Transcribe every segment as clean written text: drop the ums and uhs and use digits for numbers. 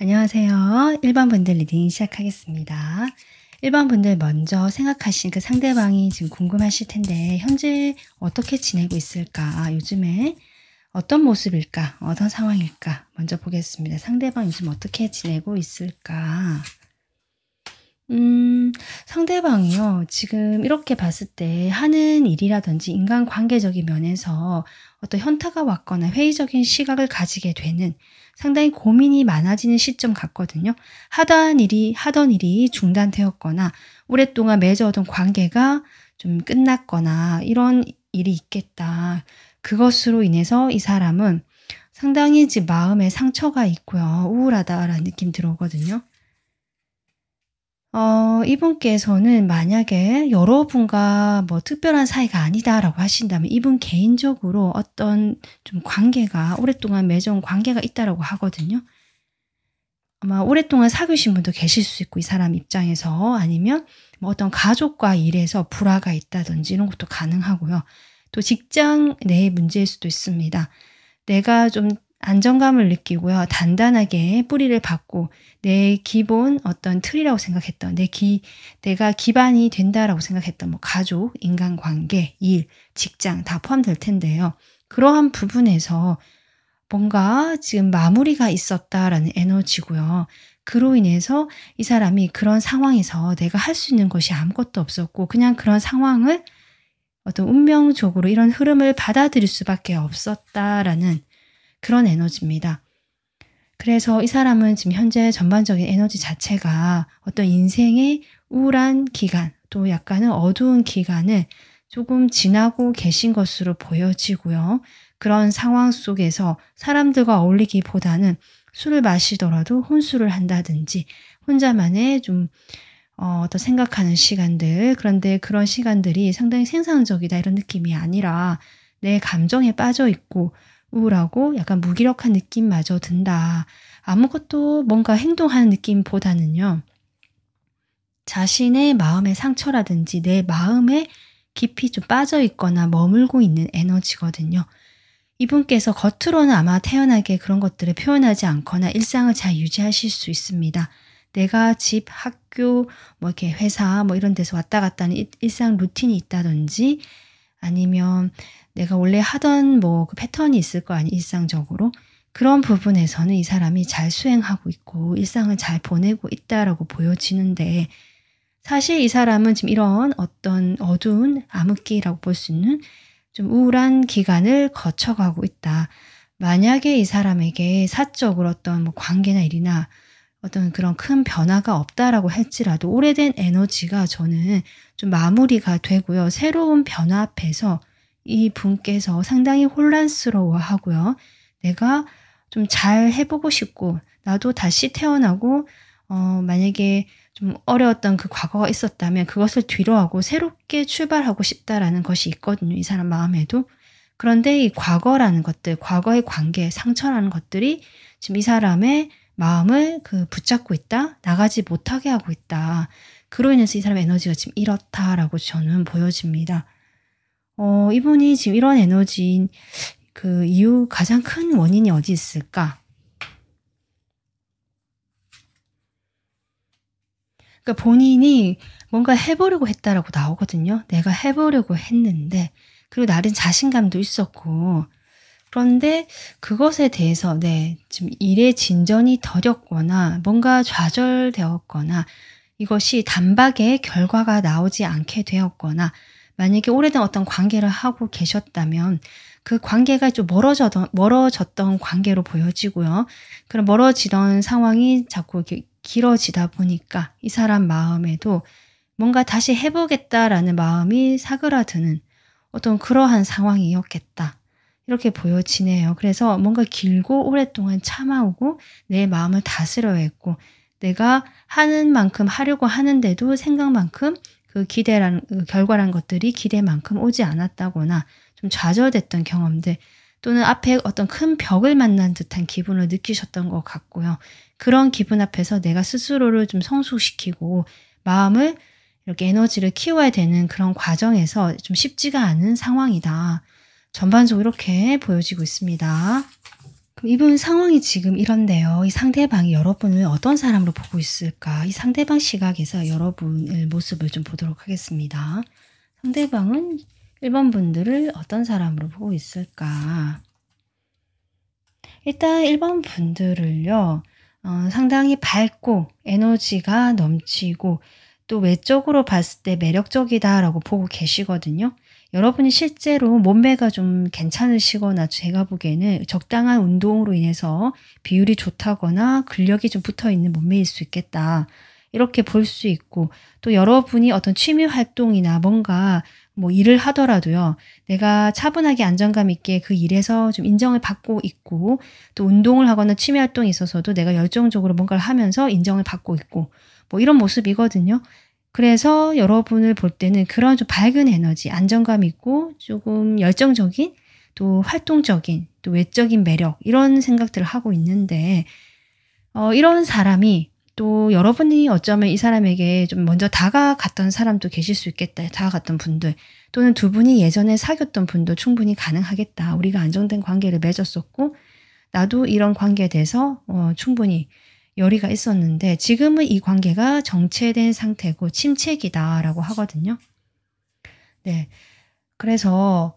안녕하세요. 1번 분들 리딩 시작하겠습니다. 1번 분들 먼저 생각하신 그 상대방이 지금 궁금하실 텐데 현재 어떻게 지내고 있을까? 요즘에 어떤 모습일까? 어떤 상황일까? 먼저 보겠습니다. 상대방 요즘 어떻게 지내고 있을까? 상대방이요. 지금 이렇게 봤을 때 하는 일이라든지 인간관계적인 면에서 어떤 현타가 왔거나 회의적인 시각을 가지게 되는 상당히 고민이 많아지는 시점 같거든요. 하던 일이 중단되었거나 오랫동안 맺어오던 관계가 좀 끝났거나 이런 일이 있겠다. 그것으로 인해서 이 사람은 상당히 지금 마음에 상처가 있고요. 우울하다라는 느낌 들어오거든요. 이분께서는 만약에 여러분과 뭐 특별한 사이가 아니다라고 하신다면 이분 개인적으로 어떤 좀 관계가 오랫동안 맺어온 관계가 있다라고 하거든요. 아마 오랫동안 사귀신 분도 계실 수 있고 이 사람 입장에서 아니면 뭐 어떤 가족과 일에서 불화가 있다든지 이런 것도 가능하고요. 또 직장 내의 문제일 수도 있습니다. 내가 좀 안정감을 느끼고요. 단단하게 뿌리를 받고 내 기본 어떤 틀이라고 생각했던 내가 기반이 된다라고 생각했던 뭐 가족, 인간관계, 일, 직장 다 포함될 텐데요. 그러한 부분에서 뭔가 지금 마무리가 있었다라는 에너지고요. 그로 인해서 이 사람이 그런 상황에서 내가 할 수 있는 것이 아무것도 없었고 그냥 그런 상황을 어떤 운명적으로 이런 흐름을 받아들일 수밖에 없었다라는 그런 에너지입니다. 그래서 이 사람은 지금 현재 전반적인 에너지 자체가 어떤 인생의 우울한 기간, 또 약간은 어두운 기간을 조금 지나고 계신 것으로 보여지고요. 그런 상황 속에서 사람들과 어울리기보다는 술을 마시더라도 혼술을 한다든지 혼자만의 좀 어떤 생각하는 시간들, 그런데 그런 시간들이 상당히 생산적이다 이런 느낌이 아니라 내 감정에 빠져 있고 우울하고 약간 무기력한 느낌마저 든다. 아무것도 뭔가 행동하는 느낌보다는요. 자신의 마음의 상처라든지 내 마음에 깊이 좀 빠져 있거나 머물고 있는 에너지거든요. 이분께서 겉으로는 아마 태연하게 그런 것들을 표현하지 않거나 일상을 잘 유지하실 수 있습니다. 내가 집, 학교, 뭐 이렇게 회사 뭐 이런 데서 왔다 갔다 하는 일상 루틴이 있다든지 아니면 내가 원래 하던 뭐 그 패턴이 있을 거 아니 일상적으로 그런 부분에서는 이 사람이 잘 수행하고 있고 일상을 잘 보내고 있다라고 보여지는데 사실 이 사람은 지금 이런 어떤 어두운 암흑기라고 볼 수 있는 좀 우울한 기간을 거쳐가고 있다. 만약에 이 사람에게 사적으로 어떤 뭐 관계나 일이나 어떤 그런 큰 변화가 없다라고 할지라도 오래된 에너지가 저는 좀 마무리가 되고요. 새로운 변화 앞에서 이 분께서 상당히 혼란스러워 하고요. 내가 좀 잘 해보고 싶고 나도 다시 태어나고 만약에 좀 어려웠던 그 과거가 있었다면 그것을 뒤로하고 새롭게 출발하고 싶다라는 것이 있거든요. 이 사람 마음에도. 그런데 이 과거라는 것들, 과거의 관계, 상처라는 것들이 지금 이 사람의 마음을 붙잡고 있다, 나가지 못하게 하고 있다. 그로 인해서 이 사람의 에너지가 지금 이렇다라고 저는 보여집니다. 이분이 지금 이런 에너지인 그 이유 가장 큰 원인이 어디 있을까? 그러니까 본인이 뭔가 해보려고 했다라고 나오거든요. 내가 해보려고 했는데 그리고 나름 자신감도 있었고 그런데 그것에 대해서 지금 일의 진전이 더뎠거나 뭔가 좌절되었거나 이것이 단박에 결과가 나오지 않게 되었거나 만약에 오래된 어떤 관계를 하고 계셨다면 그 관계가 좀 멀어졌던 관계로 보여지고요. 그런 멀어지던 상황이 자꾸 이렇게 길어지다 보니까 이 사람 마음에도 뭔가 다시 해보겠다라는 마음이 사그라드는 어떤 그러한 상황이었겠다. 이렇게 보여지네요. 그래서 뭔가 길고 오랫동안 참아오고 내 마음을 다스려야 했고 내가 하는 만큼 하려고 하는데도 생각만큼 그 결과란 것들이 기대만큼 오지 않았다거나 좀 좌절됐던 경험들 또는 앞에 어떤 큰 벽을 만난 듯한 기분을 느끼셨던 것 같고요. 그런 기분 앞에서 내가 스스로를 좀 성숙시키고 마음을 이렇게 에너지를 키워야 되는 그런 과정에서 좀 쉽지가 않은 상황이다. 전반적으로 이렇게 보여지고 있습니다. 그럼 이분 상황이 지금 이런데요. 이 상대방이 여러분을 어떤 사람으로 보고 있을까? 이 상대방 시각에서 여러분의 모습을 좀 보도록 하겠습니다. 상대방은 1번 분들을 어떤 사람으로 보고 있을까? 일단 1번 분들을요. 상당히 밝고 에너지가 넘치고 또 외적으로 봤을 때 매력적이다라고 보고 계시거든요. 여러분이 실제로 몸매가 좀 괜찮으시거나 제가 보기에는 적당한 운동으로 인해서 비율이 좋다거나 근력이 좀 붙어있는 몸매일 수 있겠다. 이렇게 볼 수 있고 또 여러분이 어떤 취미 활동이나 뭔가 뭐 일을 하더라도요. 내가 차분하게 안정감 있게 그 일에서 좀 인정을 받고 있고 또 운동을 하거나 취미 활동에 있어서도 내가 열정적으로 뭔가를 하면서 인정을 받고 있고 뭐 이런 모습이거든요. 그래서 여러분을 볼 때는 그런 좀 밝은 에너지, 안정감 있고 조금 열정적인 또 활동적인 또 외적인 매력 이런 생각들을 하고 있는데 이런 사람이 또 여러분이 어쩌면 이 사람에게 좀 먼저 다가갔던 사람도 계실 수 있겠다. 다가갔던 분들 또는 두 분이 예전에 사귀었던 분도 충분히 가능하겠다. 우리가 안정된 관계를 맺었었고 나도 이런 관계에 대해서 충분히 열의가 있었는데 지금은 이 관계가 정체된 상태고 침체기다라고 하거든요. 네, 그래서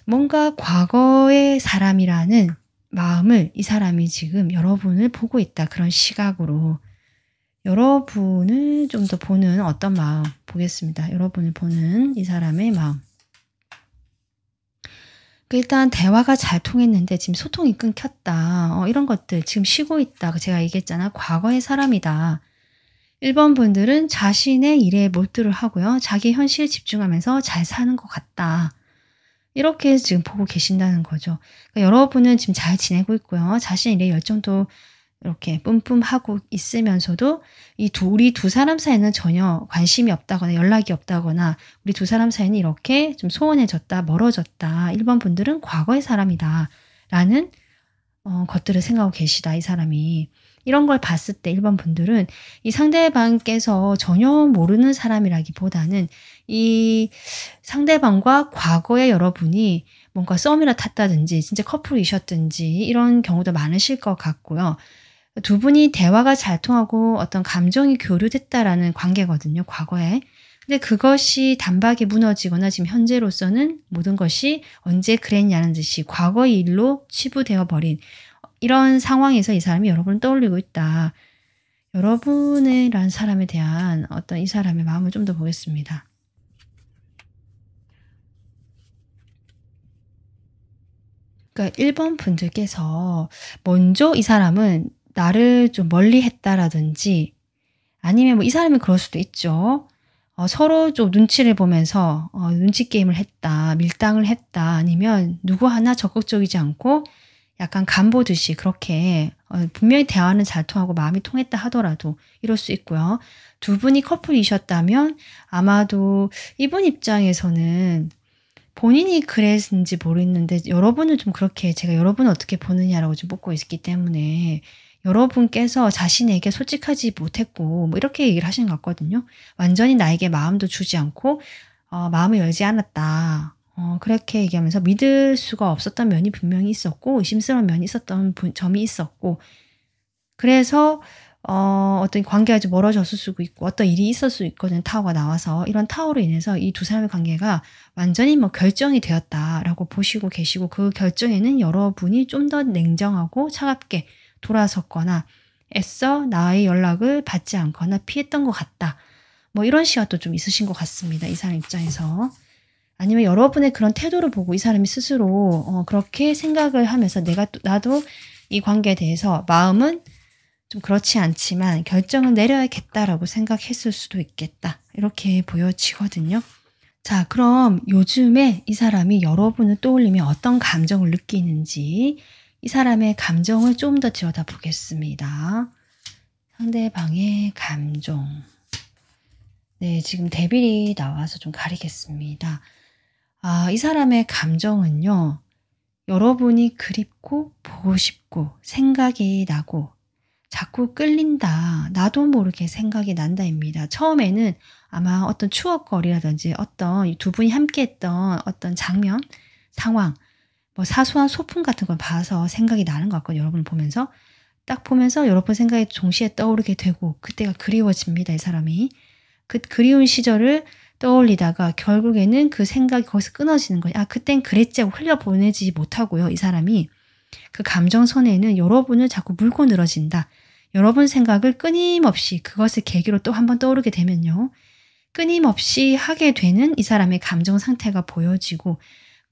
뭔가 과거의 사람이라는 마음을 이 사람이 지금 여러분을 보고 있다. 그런 시각으로 여러분을 좀 더 보는 어떤 마음 보겠습니다. 여러분을 보는 이 사람의 마음. 일단 대화가 잘 통했는데 지금 소통이 끊겼다. 이런 것들 지금 쉬고 있다. 제가 얘기했잖아. 과거의 사람이다. 1번 분들은 자신의 일에 몰두를 하고요. 자기 현실에 집중하면서 잘 사는 것 같다. 이렇게 지금 보고 계신다는 거죠. 그러니까 여러분은 지금 잘 지내고 있고요. 자신 일에 열정도 이렇게 뿜뿜하고 있으면서도 우리 두 사람 사이는 전혀 관심이 없다거나 연락이 없다거나 우리 두 사람 사이는 이렇게 좀 소원해졌다, 멀어졌다. 1번 분들은 과거의 사람이다. 라는 것들을 생각하고 계시다. 이 사람이. 이런 걸 봤을 때 1번 분들은 이 상대방께서 전혀 모르는 사람이라기보다는 이 상대방과 과거에 여러분이 뭔가 썸이라 탔다든지 진짜 커플이셨든지 이런 경우도 많으실 것 같고요. 두 분이 대화가 잘 통하고 어떤 감정이 교류됐다라는 관계거든요. 과거에. 근데 그것이 단박에 무너지거나 지금 현재로서는 모든 것이 언제 그랬냐는 듯이 과거의 일로 치부되어 버린 이런 상황에서 이 사람이 여러분을 떠올리고 있다. 여러분이란 사람에 대한 어떤 이 사람의 마음을 좀 더 보겠습니다. 그러니까 1번 분들께서 먼저 이 사람은 나를 좀 멀리 했다라든지 아니면 뭐 이 사람이 그럴 수도 있죠. 서로 좀 눈치를 보면서 눈치 게임을 했다, 밀당을 했다, 아니면 누구 하나 적극적이지 않고 약간 간 보듯이 그렇게 분명히 대화는 잘 통하고 마음이 통했다 하더라도 이럴 수 있고요. 두 분이 커플이셨다면 아마도 이분 입장에서는 본인이 그랬는지 모르겠는데 여러분은 좀 그렇게 제가 여러분을 어떻게 보느냐라고 좀 묻고 있기 때문에 여러분께서 자신에게 솔직하지 못했고 뭐 이렇게 얘기를 하시는 것 같거든요. 완전히 나에게 마음도 주지 않고 마음을 열지 않았다. 그렇게 얘기하면서 믿을 수가 없었던 면이 분명히 있었고 의심스러운 면이 있었던 점이 있었고 그래서 어떤 관계가 좀 멀어졌을 수도 있고 어떤 일이 있을 수 있거든요. 타워가 나와서 이런 타워로 인해서 이 두 사람의 관계가 완전히 뭐 결정이 되었다라고 보시고 계시고 그 결정에는 여러분이 좀 더 냉정하고 차갑게 돌아섰거나 애써 나의 연락을 받지 않거나 피했던 것 같다. 뭐 이런 시각도 좀 있으신 것 같습니다. 이 사람 입장에서. 아니면 여러분의 그런 태도를 보고 이 사람이 스스로 그렇게 생각을 하면서 나도 이 관계에 대해서 마음은 좀 그렇지 않지만 결정을 내려야겠다라고 생각했을 수도 있겠다. 이렇게 보여지거든요. 자, 그럼 요즘에 이 사람이 여러분을 떠올리면 어떤 감정을 느끼는지 이 사람의 감정을 좀 더 들여다보겠습니다. 상대방의 감정. 네, 지금 데빌이 나와서 좀 가리겠습니다. 이 사람의 감정은요. 여러분이 그립고 보고 싶고 생각이 나고 자꾸 끌린다. 나도 모르게 생각이 난다입니다. 처음에는 아마 어떤 추억거리라든지 어떤 두 분이 함께했던 어떤 장면, 상황 뭐 사소한 소품 같은 걸 봐서 생각이 나는 것 같거든요. 여러분을 보면서. 딱 보면서 여러분 생각이 동시에 떠오르게 되고 그때가 그리워집니다. 이 사람이. 그 그리운 시절을 떠올리다가 결국에는 그 생각이 거기서 끊어지는 거예요. 아, 그땐 그랬지 하고 흘려보내지 못하고요. 이 사람이 그 감정선에는 여러분을 자꾸 물고 늘어진다. 여러분 생각을 끊임없이 그것을 계기로 또 한 번 떠오르게 되면요. 끊임없이 하게 되는 이 사람의 감정 상태가 보여지고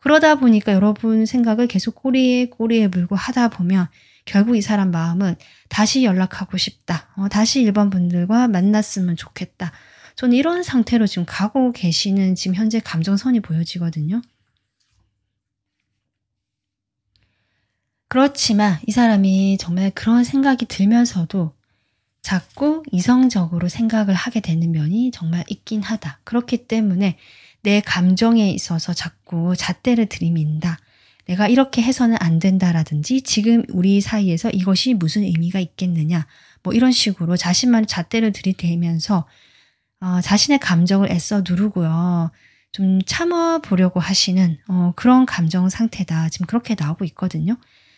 그러다 보니까 여러분 생각을 계속 꼬리에 물고 하다 보면 결국 이 사람 마음은 다시 연락하고 싶다. 다시 일반 분들과 만났으면 좋겠다. 저는 이런 상태로 지금 가고 계시는 지금 현재 감정선이 보여지거든요. 그렇지만 이 사람이 정말 그런 생각이 들면서도 자꾸 이성적으로 생각을 하게 되는 면이 정말 있긴 하다. 그렇기 때문에 내 감정에 있어서 자꾸 잣대를 들이민다. 내가 이렇게 해서는 안 된다라든지 지금 우리 사이에서 이것이 무슨 의미가 있겠느냐. 뭐 이런 식으로 자신만의 잣대를 들이대면서 자신의 감정을 애써 누르고요. 좀 참아보려고 하시는 그런 감정 상태다. 지금 그렇게 나오고 있거든요.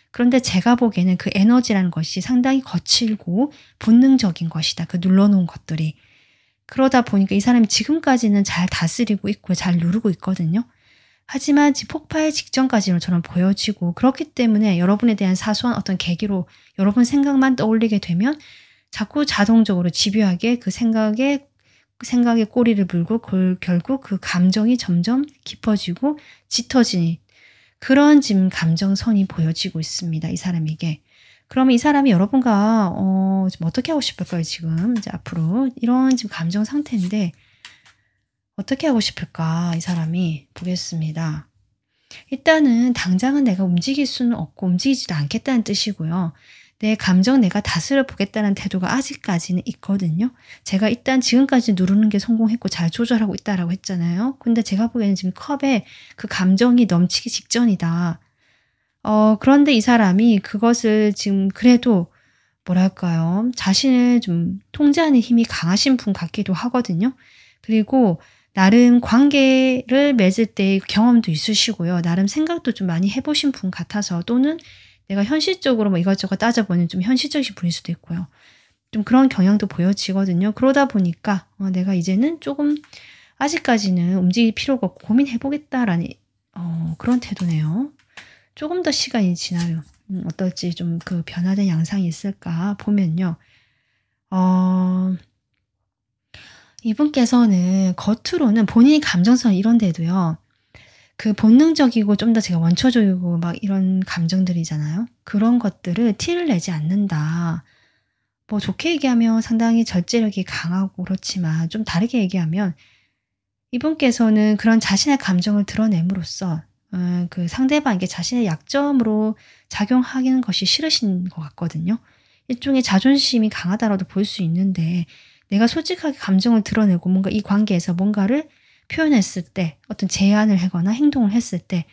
그런데 제가 보기에는 그 에너지라는 것이 상당히 거칠고 본능적인 것이다. 그 눌러놓은 것들이. 그러다 보니까 이 사람이 지금까지는 잘 다스리고 있고 잘 누르고 있거든요. 하지만 지금 폭발 직전까지는 저는 보여지고 그렇기 때문에 여러분에 대한 사소한 어떤 계기로 여러분 생각만 떠올리게 되면 자꾸 자동적으로 집요하게 그 생각에 꼬리를 물고 결국 그 감정이 점점 깊어지고 짙어지는 그런 지금 감정선이 보여지고 있습니다. 이 사람에게. 그러면 이 사람이 여러분과 지금 어떻게 하고 싶을까요? 지금 이제 앞으로 이런 지금 감정 상태인데 어떻게 하고 싶을까? 이 사람이 보겠습니다. 일단은 당장은 내가 움직일 수는 없고 움직이지도 않겠다는 뜻이고요. 내 감정 내가 다스려 보겠다는 태도가 아직까지는 있거든요. 제가 일단 지금까지 누르는 게 성공했고 잘 조절하고 있다라고 했잖아요. 근데 제가 보기에는 지금 컵에 그 감정이 넘치기 직전이다. 그런데 이 사람이 그것을 지금 그래도 뭐랄까요. 자신을 좀 통제하는 힘이 강하신 분 같기도 하거든요. 그리고 나름 관계를 맺을 때 경험도 있으시고요. 나름 생각도 좀 많이 해보신 분 같아서 또는 내가 현실적으로 뭐 이것저것 따져보는 좀 현실적이신 분일 수도 있고요. 좀 그런 경향도 보여지거든요. 그러다 보니까 내가 이제는 조금 아직까지는 움직일 필요가 없고 고민해보겠다라는 그런 태도네요. 조금 더 시간이 지나요. 어떨지 좀 그 변화된 양상이 있을까 보면요. 이분께서는 겉으로는 본인이 감정선 이런데도요. 그 본능적이고 좀 더 제가 원초적이고 막 이런 감정들이잖아요. 그런 것들을 티를 내지 않는다. 뭐 좋게 얘기하면 상당히 절제력이 강하고 그렇지만 좀 다르게 얘기하면 이분께서는 그런 자신의 감정을 드러냄으로써 그 상대방에게 자신의 약점으로 작용하는 것이 싫으신 것 같거든요. 일종의 자존심이 강하다라도 볼 수 있는데 내가 솔직하게 감정을 드러내고 뭔가 이 관계에서 뭔가를 표현했을 때 어떤 제안을 하거나 행동을 했을 때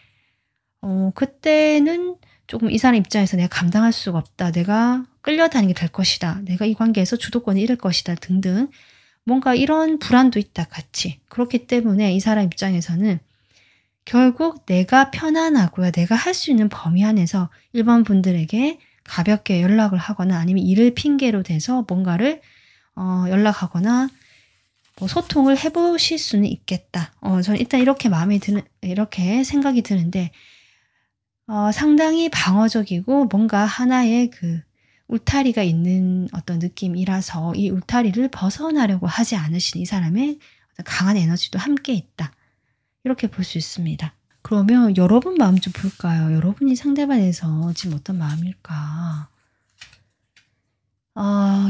그때는 조금 이 사람 입장에서 내가 감당할 수가 없다. 내가 끌려다니게 될 것이다. 내가 이 관계에서 주도권을 잃을 것이다. 등등 뭔가 이런 불안도 있다. 같이. 그렇기 때문에 이 사람 입장에서는 결국 내가 편안하고요. 내가 할 수 있는 범위 안에서 일반 분들에게 가볍게 연락을 하거나 아니면 일을 핑계로 대서 뭔가를 연락하거나 뭐 소통을 해보실 수는 있겠다. 저는 일단 이렇게 이렇게 생각이 드는데, 상당히 방어적이고 뭔가 하나의 그 울타리가 있는 어떤 느낌이라서 이 울타리를 벗어나려고 하지 않으신 이 사람의 어떤 강한 에너지도 함께 있다. 이렇게 볼 수 있습니다. 그러면 여러분 마음 좀 볼까요? 여러분이 상대방에 대해서 지금 어떤 마음일까?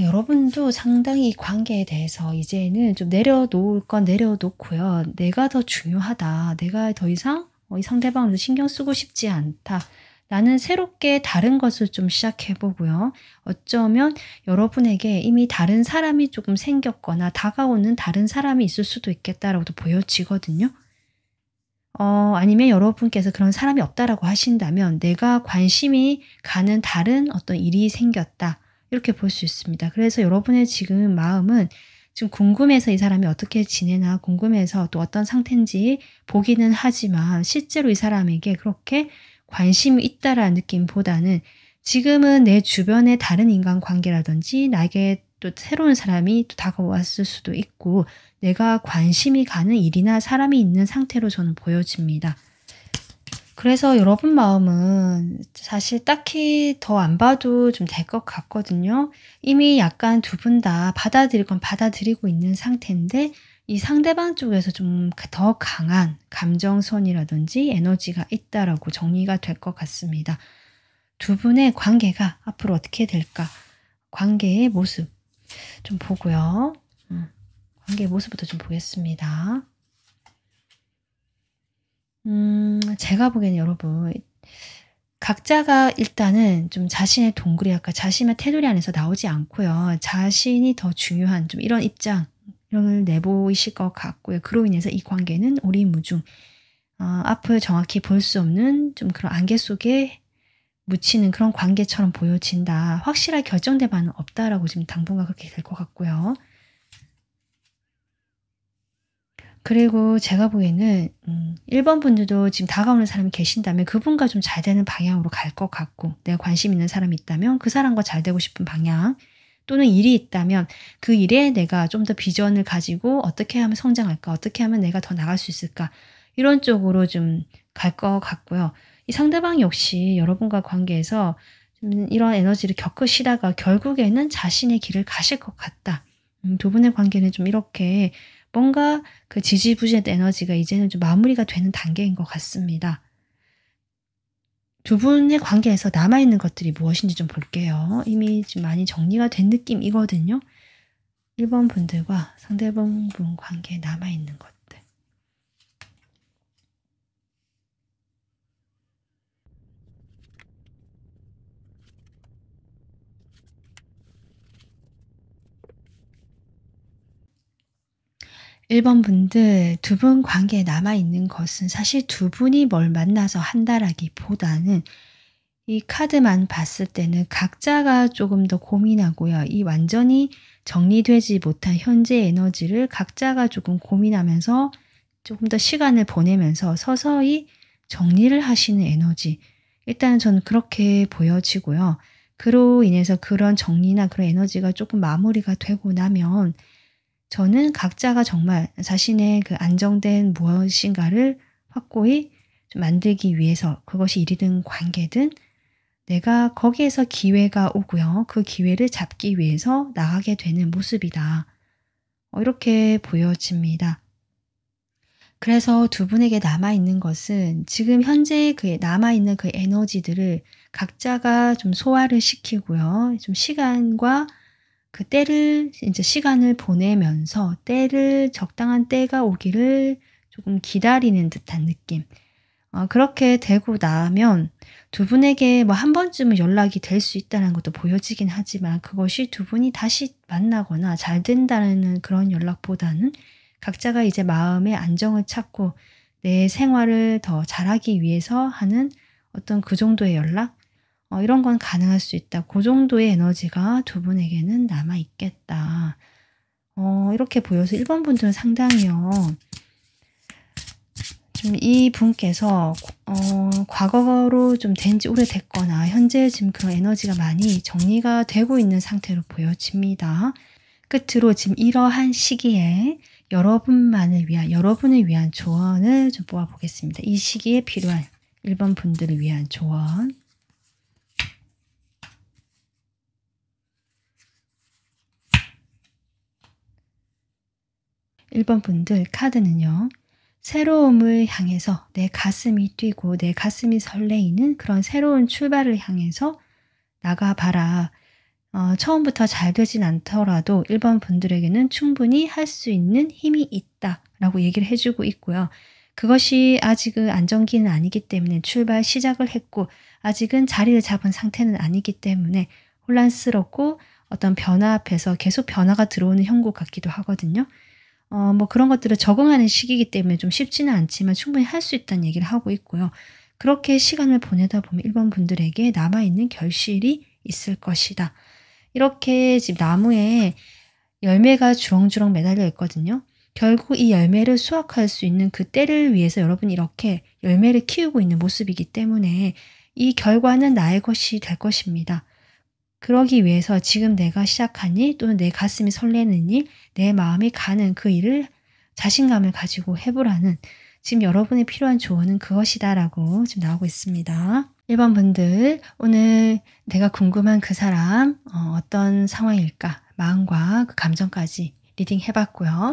여러분도 상당히 이 관계에 대해서 이제는 좀 내려놓을 건 내려놓고요. 내가 더 중요하다. 내가 더 이상 이 상대방을 신경 쓰고 싶지 않다. 나는 새롭게 다른 것을 좀 시작해보고요. 어쩌면 여러분에게 이미 다른 사람이 조금 생겼거나 다가오는 다른 사람이 있을 수도 있겠다라고도 보여지거든요. 아니면 여러분께서 그런 사람이 없다라고 하신다면 내가 관심이 가는 다른 어떤 일이 생겼다. 이렇게 볼 수 있습니다. 그래서 여러분의 지금 마음은 지금 궁금해서 이 사람이 어떻게 지내나 궁금해서 또 어떤 상태인지 보기는 하지만 실제로 이 사람에게 그렇게 관심이 있다라는 느낌보다는 지금은 내 주변의 다른 인간관계라든지 나에게 또 새로운 사람이 또 다가왔을 수도 있고 내가 관심이 가는 일이나 사람이 있는 상태로 저는 보여집니다. 그래서 여러분 마음은 사실 딱히 더 안 봐도 좀 될 것 같거든요. 이미 약간 두 분 다 받아들일 건 받아들이고 있는 상태인데 이 상대방 쪽에서 좀 더 강한 감정선이라든지 에너지가 있다라고 정리가 될 것 같습니다. 두 분의 관계가 앞으로 어떻게 될까? 관계의 모습 좀 보고요. 관계의 모습부터 좀 보겠습니다. 제가 보기에는 여러분 각자가 일단은 좀 자신의 동굴이 아까 자신의 테두리 안에서 나오지 않고요. 자신이 더 중요한 좀 이런 입장을 내보이실 것 같고요. 그로 인해서 이 관계는 오리무중 앞을 정확히 볼 수 없는 좀 그런 안개 속에 묻히는 그런 관계처럼 보여진다. 확실하게 결정된 바는 없다라고 지금 당분간 그렇게 될 것 같고요. 그리고 제가 보기에는 1번 분들도 지금 다가오는 사람이 계신다면 그분과 좀 잘 되는 방향으로 갈 것 같고 내가 관심 있는 사람이 있다면 그 사람과 잘 되고 싶은 방향 또는 일이 있다면 그 일에 내가 좀 더 비전을 가지고 어떻게 하면 성장할까? 어떻게 하면 내가 더 나갈 수 있을까? 이런 쪽으로 좀 갈 것 같고요. 이 상대방 역시 여러분과 관계에서 좀 이런 에너지를 겪으시다가 결국에는 자신의 길을 가실 것 같다. 두 분의 관계는 좀 이렇게 뭔가 그 지지부진했던 에너지가 이제는 좀 마무리가 되는 단계인 것 같습니다. 두 분의 관계에서 남아있는 것들이 무엇인지 좀 볼게요. 이미 좀 많이 정리가 된 느낌이거든요. 1번 분들과 상대방 분 관계에 남아있는 것들. 일 번 분들 두 분 관계에 남아있는 것은 사실 두 분이 뭘 만나서 한다라기보다는 이 카드만 봤을 때는 각자가 조금 더 고민하고요. 이 완전히 정리되지 못한 현재 에너지를 각자가 조금 고민하면서 조금 더 시간을 보내면서 서서히 정리를 하시는 에너지. 일단은 저는 그렇게 보여지고요. 그로 인해서 그런 정리나 그런 에너지가 조금 마무리가 되고 나면 저는 각자가 정말 자신의 그 안정된 무엇인가를 확고히 좀 만들기 위해서 그것이 일이든 관계든 내가 거기에서 기회가 오고요. 그 기회를 잡기 위해서 나가게 되는 모습이다. 이렇게 보여집니다. 그래서 두 분에게 남아있는 것은 지금 현재 그 남아있는 그 에너지들을 각자가 좀 소화를 시키고요. 좀 시간과 그 때를 이제 시간을 보내면서 때를 적당한 때가 오기를 조금 기다리는 듯한 느낌. 그렇게 되고 나면 두 분에게 뭐 한 번쯤은 연락이 될 수 있다는 것도 보여지긴 하지만 그것이 두 분이 다시 만나거나 잘 된다는 그런 연락보다는 각자가 이제 마음의 안정을 찾고 내 생활을 더 잘하기 위해서 하는 어떤 그 정도의 연락? 이런 건 가능할 수 있다. 그 정도의 에너지가 두 분에게는 남아있겠다. 이렇게 보여서 1번 분들은 상당히요. 좀 이 분께서 과거로 좀 된 지 오래됐거나 현재 지금 그런 에너지가 많이 정리가 되고 있는 상태로 보여집니다. 끝으로 지금 이러한 시기에 여러분을 위한 조언을 좀 뽑아보겠습니다. 이 시기에 필요한 1번 분들을 위한 조언. 1번 분들 카드는요. 새로움을 향해서 내 가슴이 뛰고 내 가슴이 설레이는 그런 새로운 출발을 향해서 나가봐라. 처음부터 잘 되진 않더라도 1번 분들에게는 충분히 할 수 있는 힘이 있다라고 얘기를 해주고 있고요. 그것이 아직은 안정기는 아니기 때문에 출발 시작을 했고 아직은 자리를 잡은 상태는 아니기 때문에 혼란스럽고 어떤 변화 앞에서 계속 변화가 들어오는 형국 같기도 하거든요. 뭐 그런 것들을 적응하는 시기이기 때문에 좀 쉽지는 않지만 충분히 할 수 있다는 얘기를 하고 있고요. 그렇게 시간을 보내다 보면 1번 분들에게 남아있는 결실이 있을 것이다. 이렇게 지금 나무에 열매가 주렁주렁 매달려 있거든요. 결국 이 열매를 수확할 수 있는 그 때를 위해서 여러분이 이렇게 열매를 키우고 있는 모습이기 때문에 이 결과는 나의 것이 될 것입니다. 그러기 위해서 지금 내가 시작한 일 또는 내 가슴이 설레는 일, 내 마음이 가는 그 일을 자신감을 가지고 해보라는 지금 여러분이 필요한 조언은 그것이다라고 지금 나오고 있습니다. 1번 분들, 오늘 내가 궁금한 그 사람 어떤 상황일까? 마음과 그 감정까지 리딩 해봤고요.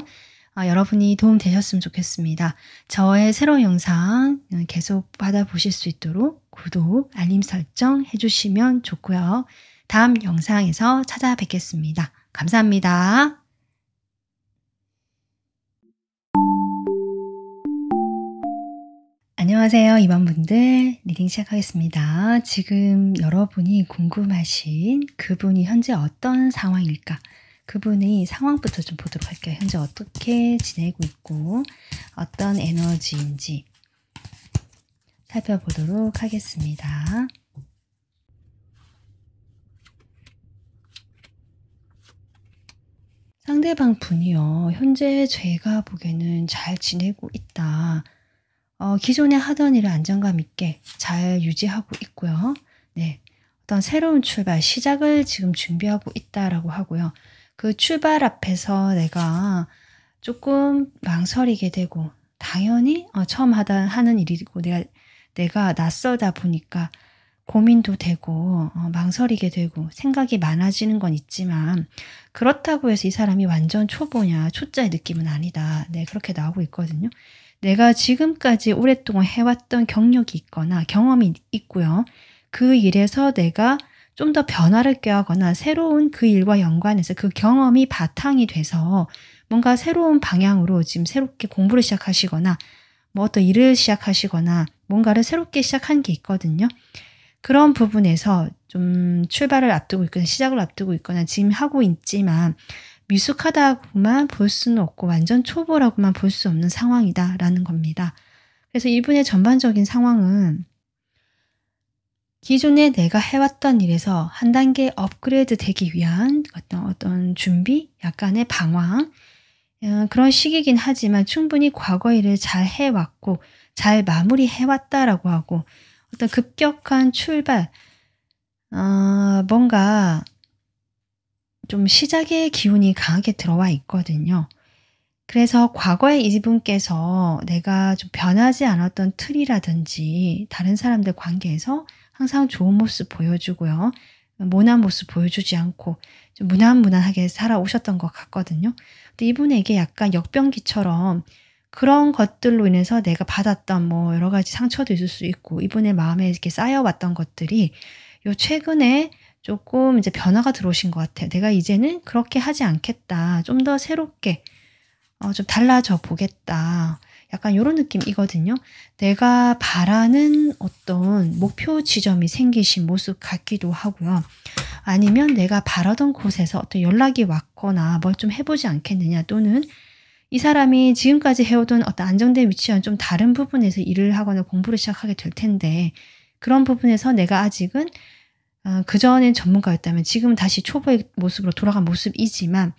여러분이 도움 되셨으면 좋겠습니다. 저의 새로운 영상 계속 받아보실 수 있도록 구독, 알림 설정 해주시면 좋고요. 다음 영상에서 찾아뵙겠습니다. 감사합니다. 안녕하세요. 2번 분들 리딩 시작하겠습니다. 지금 여러분이 궁금하신 그분이 현재 어떤 상황일까? 그분의 상황부터 좀 보도록 할게요. 현재 어떻게 지내고 있고 어떤 에너지인지 살펴보도록 하겠습니다. 상대방 분이요. 현재 제가 보기에는 잘 지내고 있다. 기존에 하던 일을 안정감 있게 잘 유지하고 있고요. 네, 어떤 새로운 출발, 시작을 지금 준비하고 있다라고 하고요. 그 출발 앞에서 내가 조금 망설이게 되고 당연히 처음 하는 일이고 내가 낯설다 보니까 고민도 되고 망설이게 되고 생각이 많아지는 건 있지만 그렇다고 해서 이 사람이 완전 초보냐 초짜의 느낌은 아니다. 네, 그렇게 나오고 있거든요. 내가 지금까지 오랫동안 해왔던 경력이 있거나 경험이 있고요. 그 일에서 내가 좀 더 변화를 꾀하거나 새로운 그 일과 연관해서 그 경험이 바탕이 돼서 뭔가 새로운 방향으로 지금 새롭게 공부를 시작하시거나 뭐 어떤 일을 시작하시거나 뭔가를 새롭게 시작한 게 있거든요. 그런 부분에서 좀 출발을 앞두고 있거나 시작을 앞두고 있거나 지금 하고 있지만 미숙하다고만 볼 수는 없고 완전 초보라고만 볼 수 없는 상황이다라는 겁니다. 그래서 이분의 전반적인 상황은 기존에 내가 해왔던 일에서 한 단계 업그레이드 되기 위한 어떤 준비, 약간의 방황 그런 시기긴 하지만 충분히 과거 일을 잘 해왔고 잘 마무리해왔다라고 하고 어떤 급격한 출발 뭔가 좀 시작의 기운이 강하게 들어와 있거든요. 그래서 과거에 이분께서 내가 좀 변하지 않았던 틀이라든지 다른 사람들 관계에서 항상 좋은 모습 보여주고요. 모난 모습 보여주지 않고 좀 무난무난하게 살아오셨던 것 같거든요. 근데 이분에게 약간 역병기처럼 그런 것들로 인해서 내가 받았던 뭐 여러 가지 상처도 있을 수 있고 이분의 마음에 이렇게 쌓여왔던 것들이 요 최근에 조금 이제 변화가 들어오신 것 같아요. 내가 이제는 그렇게 하지 않겠다. 좀 더 새롭게 좀 달라져 보겠다. 약간 이런 느낌이거든요. 내가 바라는 어떤 목표 지점이 생기신 모습 같기도 하고요. 아니면 내가 바라던 곳에서 어떤 연락이 왔거나 뭘 좀 해보지 않겠느냐 또는 이 사람이 지금까지 해오던 어떤 안정된 위치와는 좀 다른 부분에서 일을 하거나 공부를 시작하게 될 텐데 그런 부분에서 내가 아직은 그전엔 전문가였다면 지금은 다시 초보의 모습으로 돌아간 모습이지만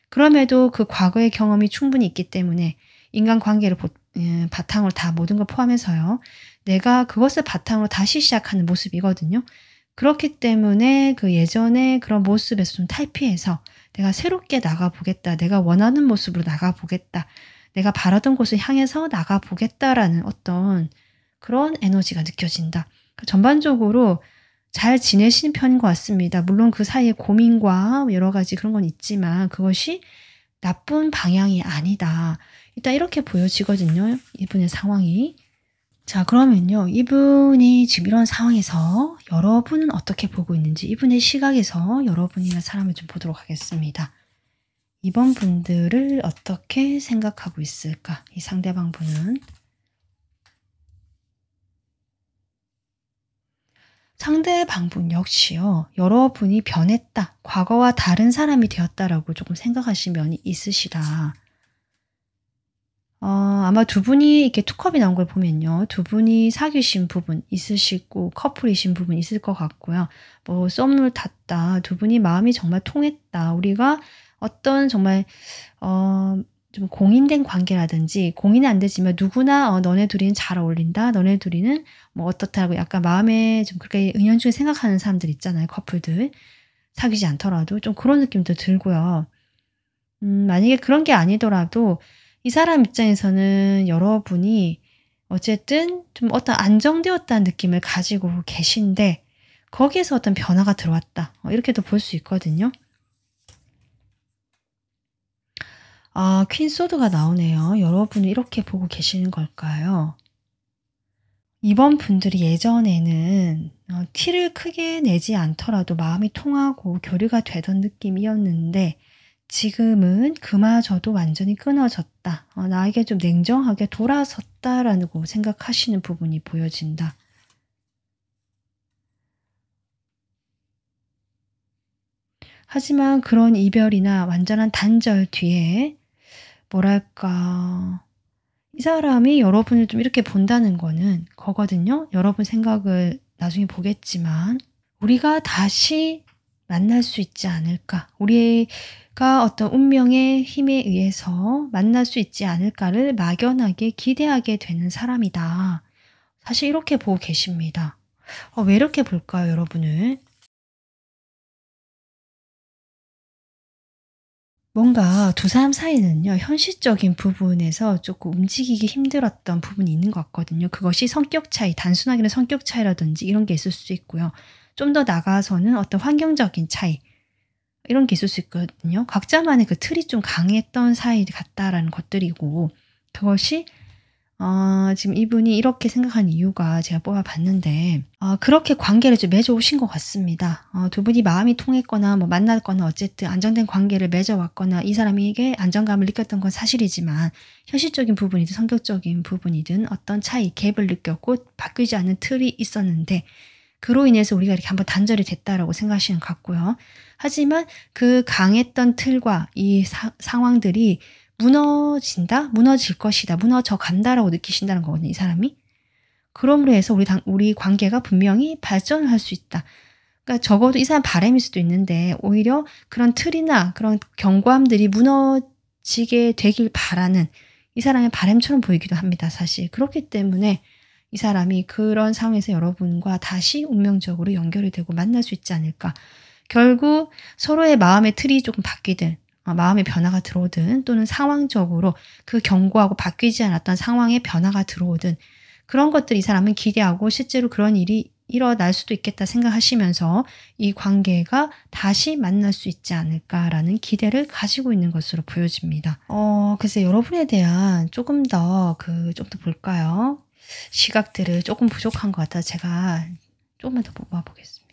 그럼에도 그 과거의 경험이 충분히 있기 때문에 인간관계를 바탕으로 다 모든 걸 포함해서요. 내가 그것을 바탕으로 다시 시작하는 모습이거든요. 그렇기 때문에 그 예전의 그런 모습에서 좀 탈피해서 내가 새롭게 나가보겠다. 내가 원하는 모습으로 나가보겠다. 내가 바라던 곳을 향해서 나가보겠다라는 어떤 그런 에너지가 느껴진다. 전반적으로 잘 지내시는 편인 것 같습니다. 물론 그 사이에 고민과 여러 가지 그런 건 있지만 그것이 나쁜 방향이 아니다. 일단 이렇게 보여지거든요. 이분의 상황이. 자, 그러면요. 이분이 지금 이런 상황에서 여러분은 어떻게 보고 있는지 이분의 시각에서 여러분이나 사람을 좀 보도록 하겠습니다. 이번 분들을 어떻게 생각하고 있을까? 이 상대방 분은. 상대방 분 역시요. 여러분이 변했다. 과거와 다른 사람이 되었다라고 조금 생각하신 면이 있으시다. 아마 두 분이 이렇게 투컵이 나온 걸 보면요. 두 분이 사귀신 부분 있으시고 커플이신 부분 있을 것 같고요. 뭐 썸을 탔다. 두 분이 마음이 정말 통했다. 우리가 어떤 정말 좀 공인된 관계라든지 공인은 안 되지만 누구나 너네 둘이는 잘 어울린다. 너네 둘이는 뭐 어떻다고 약간 마음에 좀 그렇게 은연중에 생각하는 사람들 있잖아요. 커플들. 사귀지 않더라도 좀 그런 느낌도 들고요. 만약에 그런 게 아니더라도 이 사람 입장에서는 여러분이 어쨌든 좀 어떤 안정되었다는 느낌을 가지고 계신데 거기에서 어떤 변화가 들어왔다. 이렇게도 볼 수 있거든요. 아, 퀸 소드가 나오네요. 여러분을 이렇게 보고 계시는 걸까요? 이번 분들이 예전에는 티를 크게 내지 않더라도 마음이 통하고 교류가 되던 느낌이었는데 지금은 그마저도 완전히 끊어졌다. 나에게 좀 냉정하게 돌아섰다라고 생각하시는 부분이 보여진다. 하지만 그런 이별이나 완전한 단절 뒤에 뭐랄까 이 사람이 여러분을 좀 이렇게 본다는 거는 거거든요. 여러분 생각을 나중에 보겠지만 우리가 다시 만날 수 있지 않을까. 우리가 어떤 운명의 힘에 의해서 만날 수 있지 않을까를 막연하게 기대하게 되는 사람이다. 사실 이렇게 보고 계십니다. 왜 이렇게 볼까요, 여러분을? 뭔가 두 사람 사이는요, 현실적인 부분에서 조금 움직이기 힘들었던 부분이 있는 것 같거든요. 그것이 성격 차이, 단순하게는 성격 차이라든지 이런 게 있을 수 있고요. 좀 더 나가서는 어떤 환경적인 차이, 이런 게 있을 수 있거든요. 각자만의 그 틀이 좀 강했던 사이 같다라는 것들이고, 그것이 지금 이분이 이렇게 생각한 이유가 제가 뽑아봤는데 그렇게 관계를 좀 맺어오신 것 같습니다. 두 분이 마음이 통했거나 뭐 만났거나 어쨌든 안정된 관계를 맺어왔거나 이 사람에게 안정감을 느꼈던 건 사실이지만 현실적인 부분이든 성격적인 부분이든 어떤 차이, 갭을 느꼈고 바뀌지 않는 틀이 있었는데 그로 인해서 우리가 이렇게 한번 단절이 됐다라고 생각하시는 것 같고요. 하지만 그 강했던 틀과 이 상황들이 무너진다? 무너질 것이다. 무너져 간다라고 느끼신다는 거거든요. 이 사람이. 그럼으로 해서 우리 관계가 분명히 발전을 할 수 있다. 그러니까 적어도 이 사람 바람일 수도 있는데 오히려 그런 틀이나 그런 경고함들이 무너지게 되길 바라는 이 사람의 바람처럼 보이기도 합니다. 사실. 그렇기 때문에 이 사람이 그런 상황에서 여러분과 다시 운명적으로 연결이 되고 만날 수 있지 않을까. 결국 서로의 마음의 틀이 조금 바뀌든 마음의 변화가 들어오든 또는 상황적으로 그 경고하고 바뀌지 않았던 상황의 변화가 들어오든 그런 것들 이 사람은 기대하고 실제로 그런 일이 일어날 수도 있겠다 생각하시면서 이 관계가 다시 만날 수 있지 않을까라는 기대를 가지고 있는 것으로 보여집니다. 글쎄 여러분에 대한 조금 더 볼까요? 시각들을 조금 부족한 것 같아서 제가 조금만 더 뽑아보겠습니다.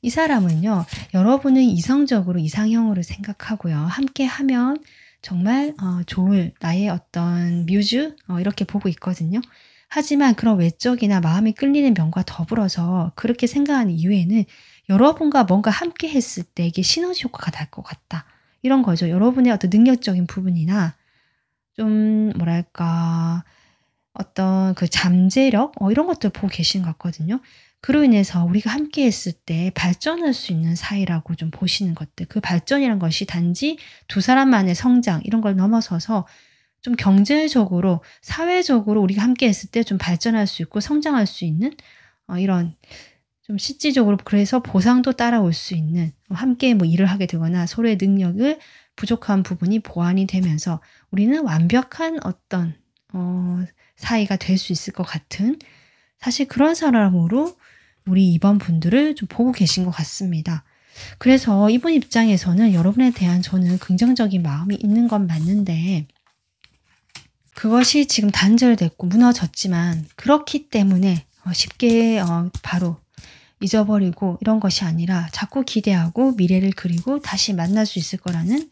이 사람은요, 여러분은 이성적으로 이상형으로 생각하고요. 함께 하면 정말 좋을 나의 어떤 뮤즈 이렇게 보고 있거든요. 하지만 그런 외적이나 마음이 끌리는 면과 더불어서 그렇게 생각하는 이유에는 여러분과 뭔가 함께 했을 때 이게 시너지 효과가 날 것 같다. 이런 거죠. 여러분의 어떤 능력적인 부분이나 좀 뭐랄까 어떤 그 잠재력 이런 것들 보고 계시는 것 같거든요. 그로 인해서 우리가 함께 했을 때 발전할 수 있는 사이라고 좀 보시는 것들. 그 발전이란 것이 단지 두 사람만의 성장 이런 걸 넘어서서 좀 경제적으로 사회적으로 우리가 함께 했을 때 좀 발전할 수 있고 성장할 수 있는 이런 좀 실질적으로 그래서 보상도 따라올 수 있는 함께 뭐 일을 하게 되거나 서로의 능력을 부족한 부분이 보완이 되면서 우리는 완벽한 어떤 사이가 될 수 있을 것 같은 사실 그런 사람으로 우리 이번 분들을 좀 보고 계신 것 같습니다. 그래서 이분 입장에서는 여러분에 대한 저는 긍정적인 마음이 있는 건 맞는데 그것이 지금 단절됐고 무너졌지만 그렇기 때문에 쉽게 바로 잊어버리고 이런 것이 아니라 자꾸 기대하고 미래를 그리고 다시 만날 수 있을 거라는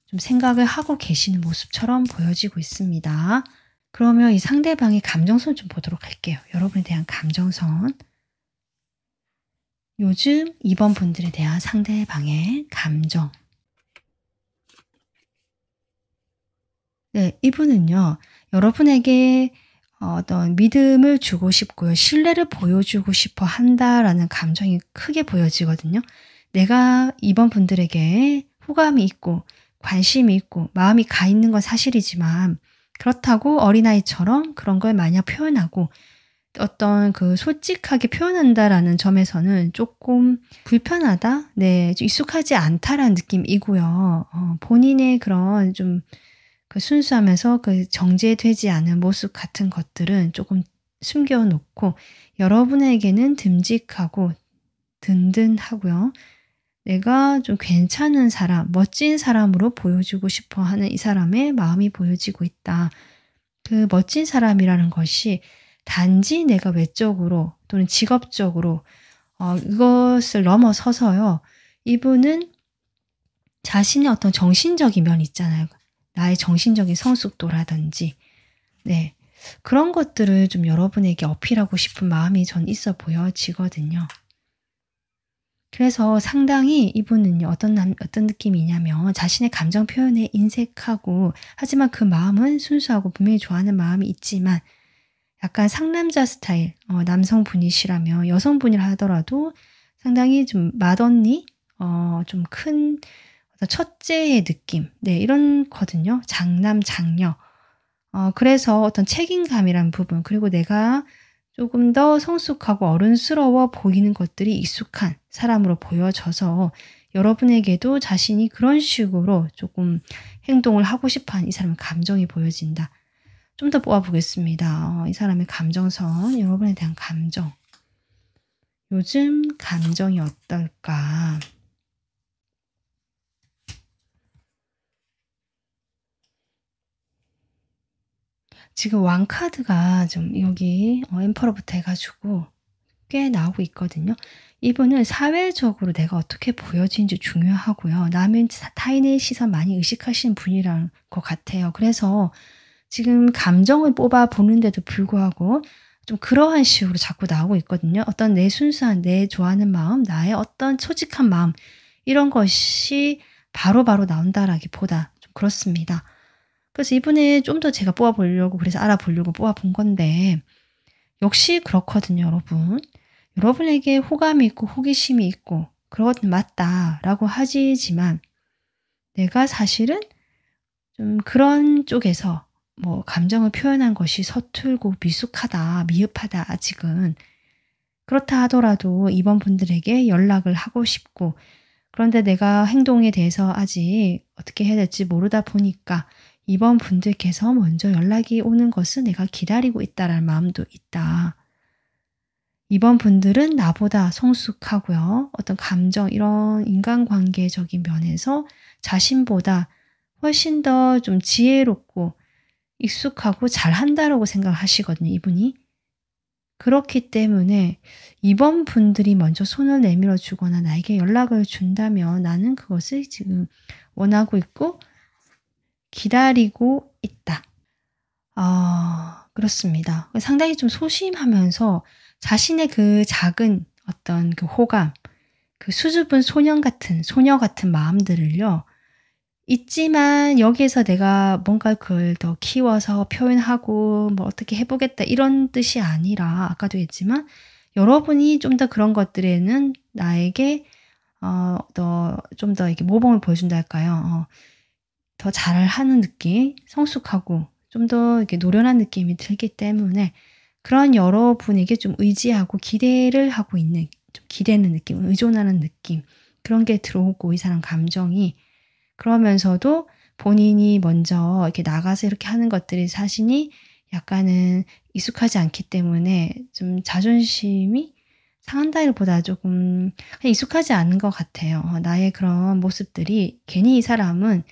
좀 생각을 하고 계시는 모습처럼 보여지고 있습니다. 그러면 이 상대방의 감정선 좀 보도록 할게요. 여러분에 대한 감정선. 요즘 이번 분들에 대한 상대방의 감정. 네, 이분은요. 여러분에게 어떤 믿음을 주고 싶고요. 신뢰를 보여주고 싶어 한다라는 감정이 크게 보여지거든요. 내가 이번 분들에게 호감이 있고 관심이 있고 마음이 가 있는 건 사실이지만 그렇다고 어린아이처럼 그런 걸 마냥 표현하고 어떤 그 솔직하게 표현한다라는 점에서는 조금 불편하다? 네, 좀 익숙하지 않다라는 느낌이고요. 본인의 그런 좀 그 순수하면서 그 정제되지 않은 모습 같은 것들은 조금 숨겨놓고 여러분에게는 듬직하고 든든하고요. 내가 좀 괜찮은 사람, 멋진 사람으로 보여주고 싶어 하는 이 사람의 마음이 보여지고 있다. 그 멋진 사람이라는 것이 단지 내가 외적으로 또는 직업적으로 이것을 넘어서서요. 이분은 자신의 어떤 정신적인 면 있잖아요. 나의 정신적인 성숙도라든지 네, 그런 것들을 좀 여러분에게 어필하고 싶은 마음이 전 있어 보여지거든요. 그래서 상당히 이분은요, 어떤 느낌이냐면 자신의 감정 표현에 인색하고 하지만 그 마음은 순수하고 분명히 좋아하는 마음이 있지만 약간 상남자 스타일, 남성분이시라면 여성분이라 하더라도 상당히 좀 맏언니, 좀 큰 첫째의 느낌, 네, 이런 거든요. 장남, 장녀. 그래서 어떤 책임감이란 부분, 그리고 내가 조금 더 성숙하고 어른스러워 보이는 것들이 익숙한 사람으로 보여져서 여러분에게도 자신이 그런 식으로 조금 행동을 하고 싶어하는 이 사람의 감정이 보여진다. 좀 더 뽑아보겠습니다. 이 사람의 감정선, 여러분에 대한 감정. 요즘 감정이 어떨까? 지금 왕카드가 좀 여기 엠퍼러부터 해가지고 꽤 나오고 있거든요. 이분은 사회적으로 내가 어떻게 보여지는지 중요하고요. 남의 타인의 시선 많이 의식하시는 분이라는 것 같아요. 그래서 지금 감정을 뽑아 보는데도 불구하고 좀 그러한 식으로 자꾸 나오고 있거든요. 어떤 내 순수한 내 좋아하는 마음, 나의 어떤 솔직한 마음 이런 것이 바로바로 나온다라기보다 좀 그렇습니다. 그래서 이분의 좀 더 제가 뽑아보려고 그래서 알아보려고 뽑아본 건데 역시 그렇거든요, 여러분. 여러분에게 호감이 있고 호기심이 있고 그것 맞다라고 하지만 내가 사실은 좀 그런 쪽에서 뭐 감정을 표현한 것이 서툴고 미숙하다, 미흡하다 아직은 그렇다 하더라도 이번 분들에게 연락을 하고 싶고 그런데 내가 행동에 대해서 아직 어떻게 해야 될지 모르다 보니까 이번 분들께서 먼저 연락이 오는 것을 내가 기다리고 있다라는 마음도 있다. 이번 분들은 나보다 성숙하고요. 어떤 감정 이런 인간관계적인 면에서 자신보다 훨씬 더 좀 지혜롭고 익숙하고 잘한다라고 생각하시거든요, 이분이. 그렇기 때문에 이번 분들이 먼저 손을 내밀어 주거나 나에게 연락을 준다면 나는 그것을 지금 원하고 있고 기다리고 있다. 그렇습니다. 상당히 좀 소심하면서 자신의 그 작은 어떤 그 호감, 그 수줍은 소녀 같은 마음들을요. 있지만 여기에서 내가 뭔가 그걸 더 키워서 표현하고 뭐 어떻게 해보겠다 이런 뜻이 아니라 아까도 했지만 여러분이 좀 더 그런 것들에는 나에게 좀 더 이렇게 모범을 보여준다 할까요? 더 잘하는 느낌, 성숙하고 좀 더 이렇게 노련한 느낌이 들기 때문에 그런 여러분에게 좀 의지하고 기대를 하고 있는 좀 기대는 느낌, 의존하는 느낌 그런 게 들어오고 이 사람 감정이 그러면서도 본인이 먼저 이렇게 나가서 이렇게 하는 것들이 자신이 약간은 익숙하지 않기 때문에 좀 자존심이 상한다기보다 조금 그냥 익숙하지 않은 것 같아요. 나의 그런 모습들이 괜히 이 사람은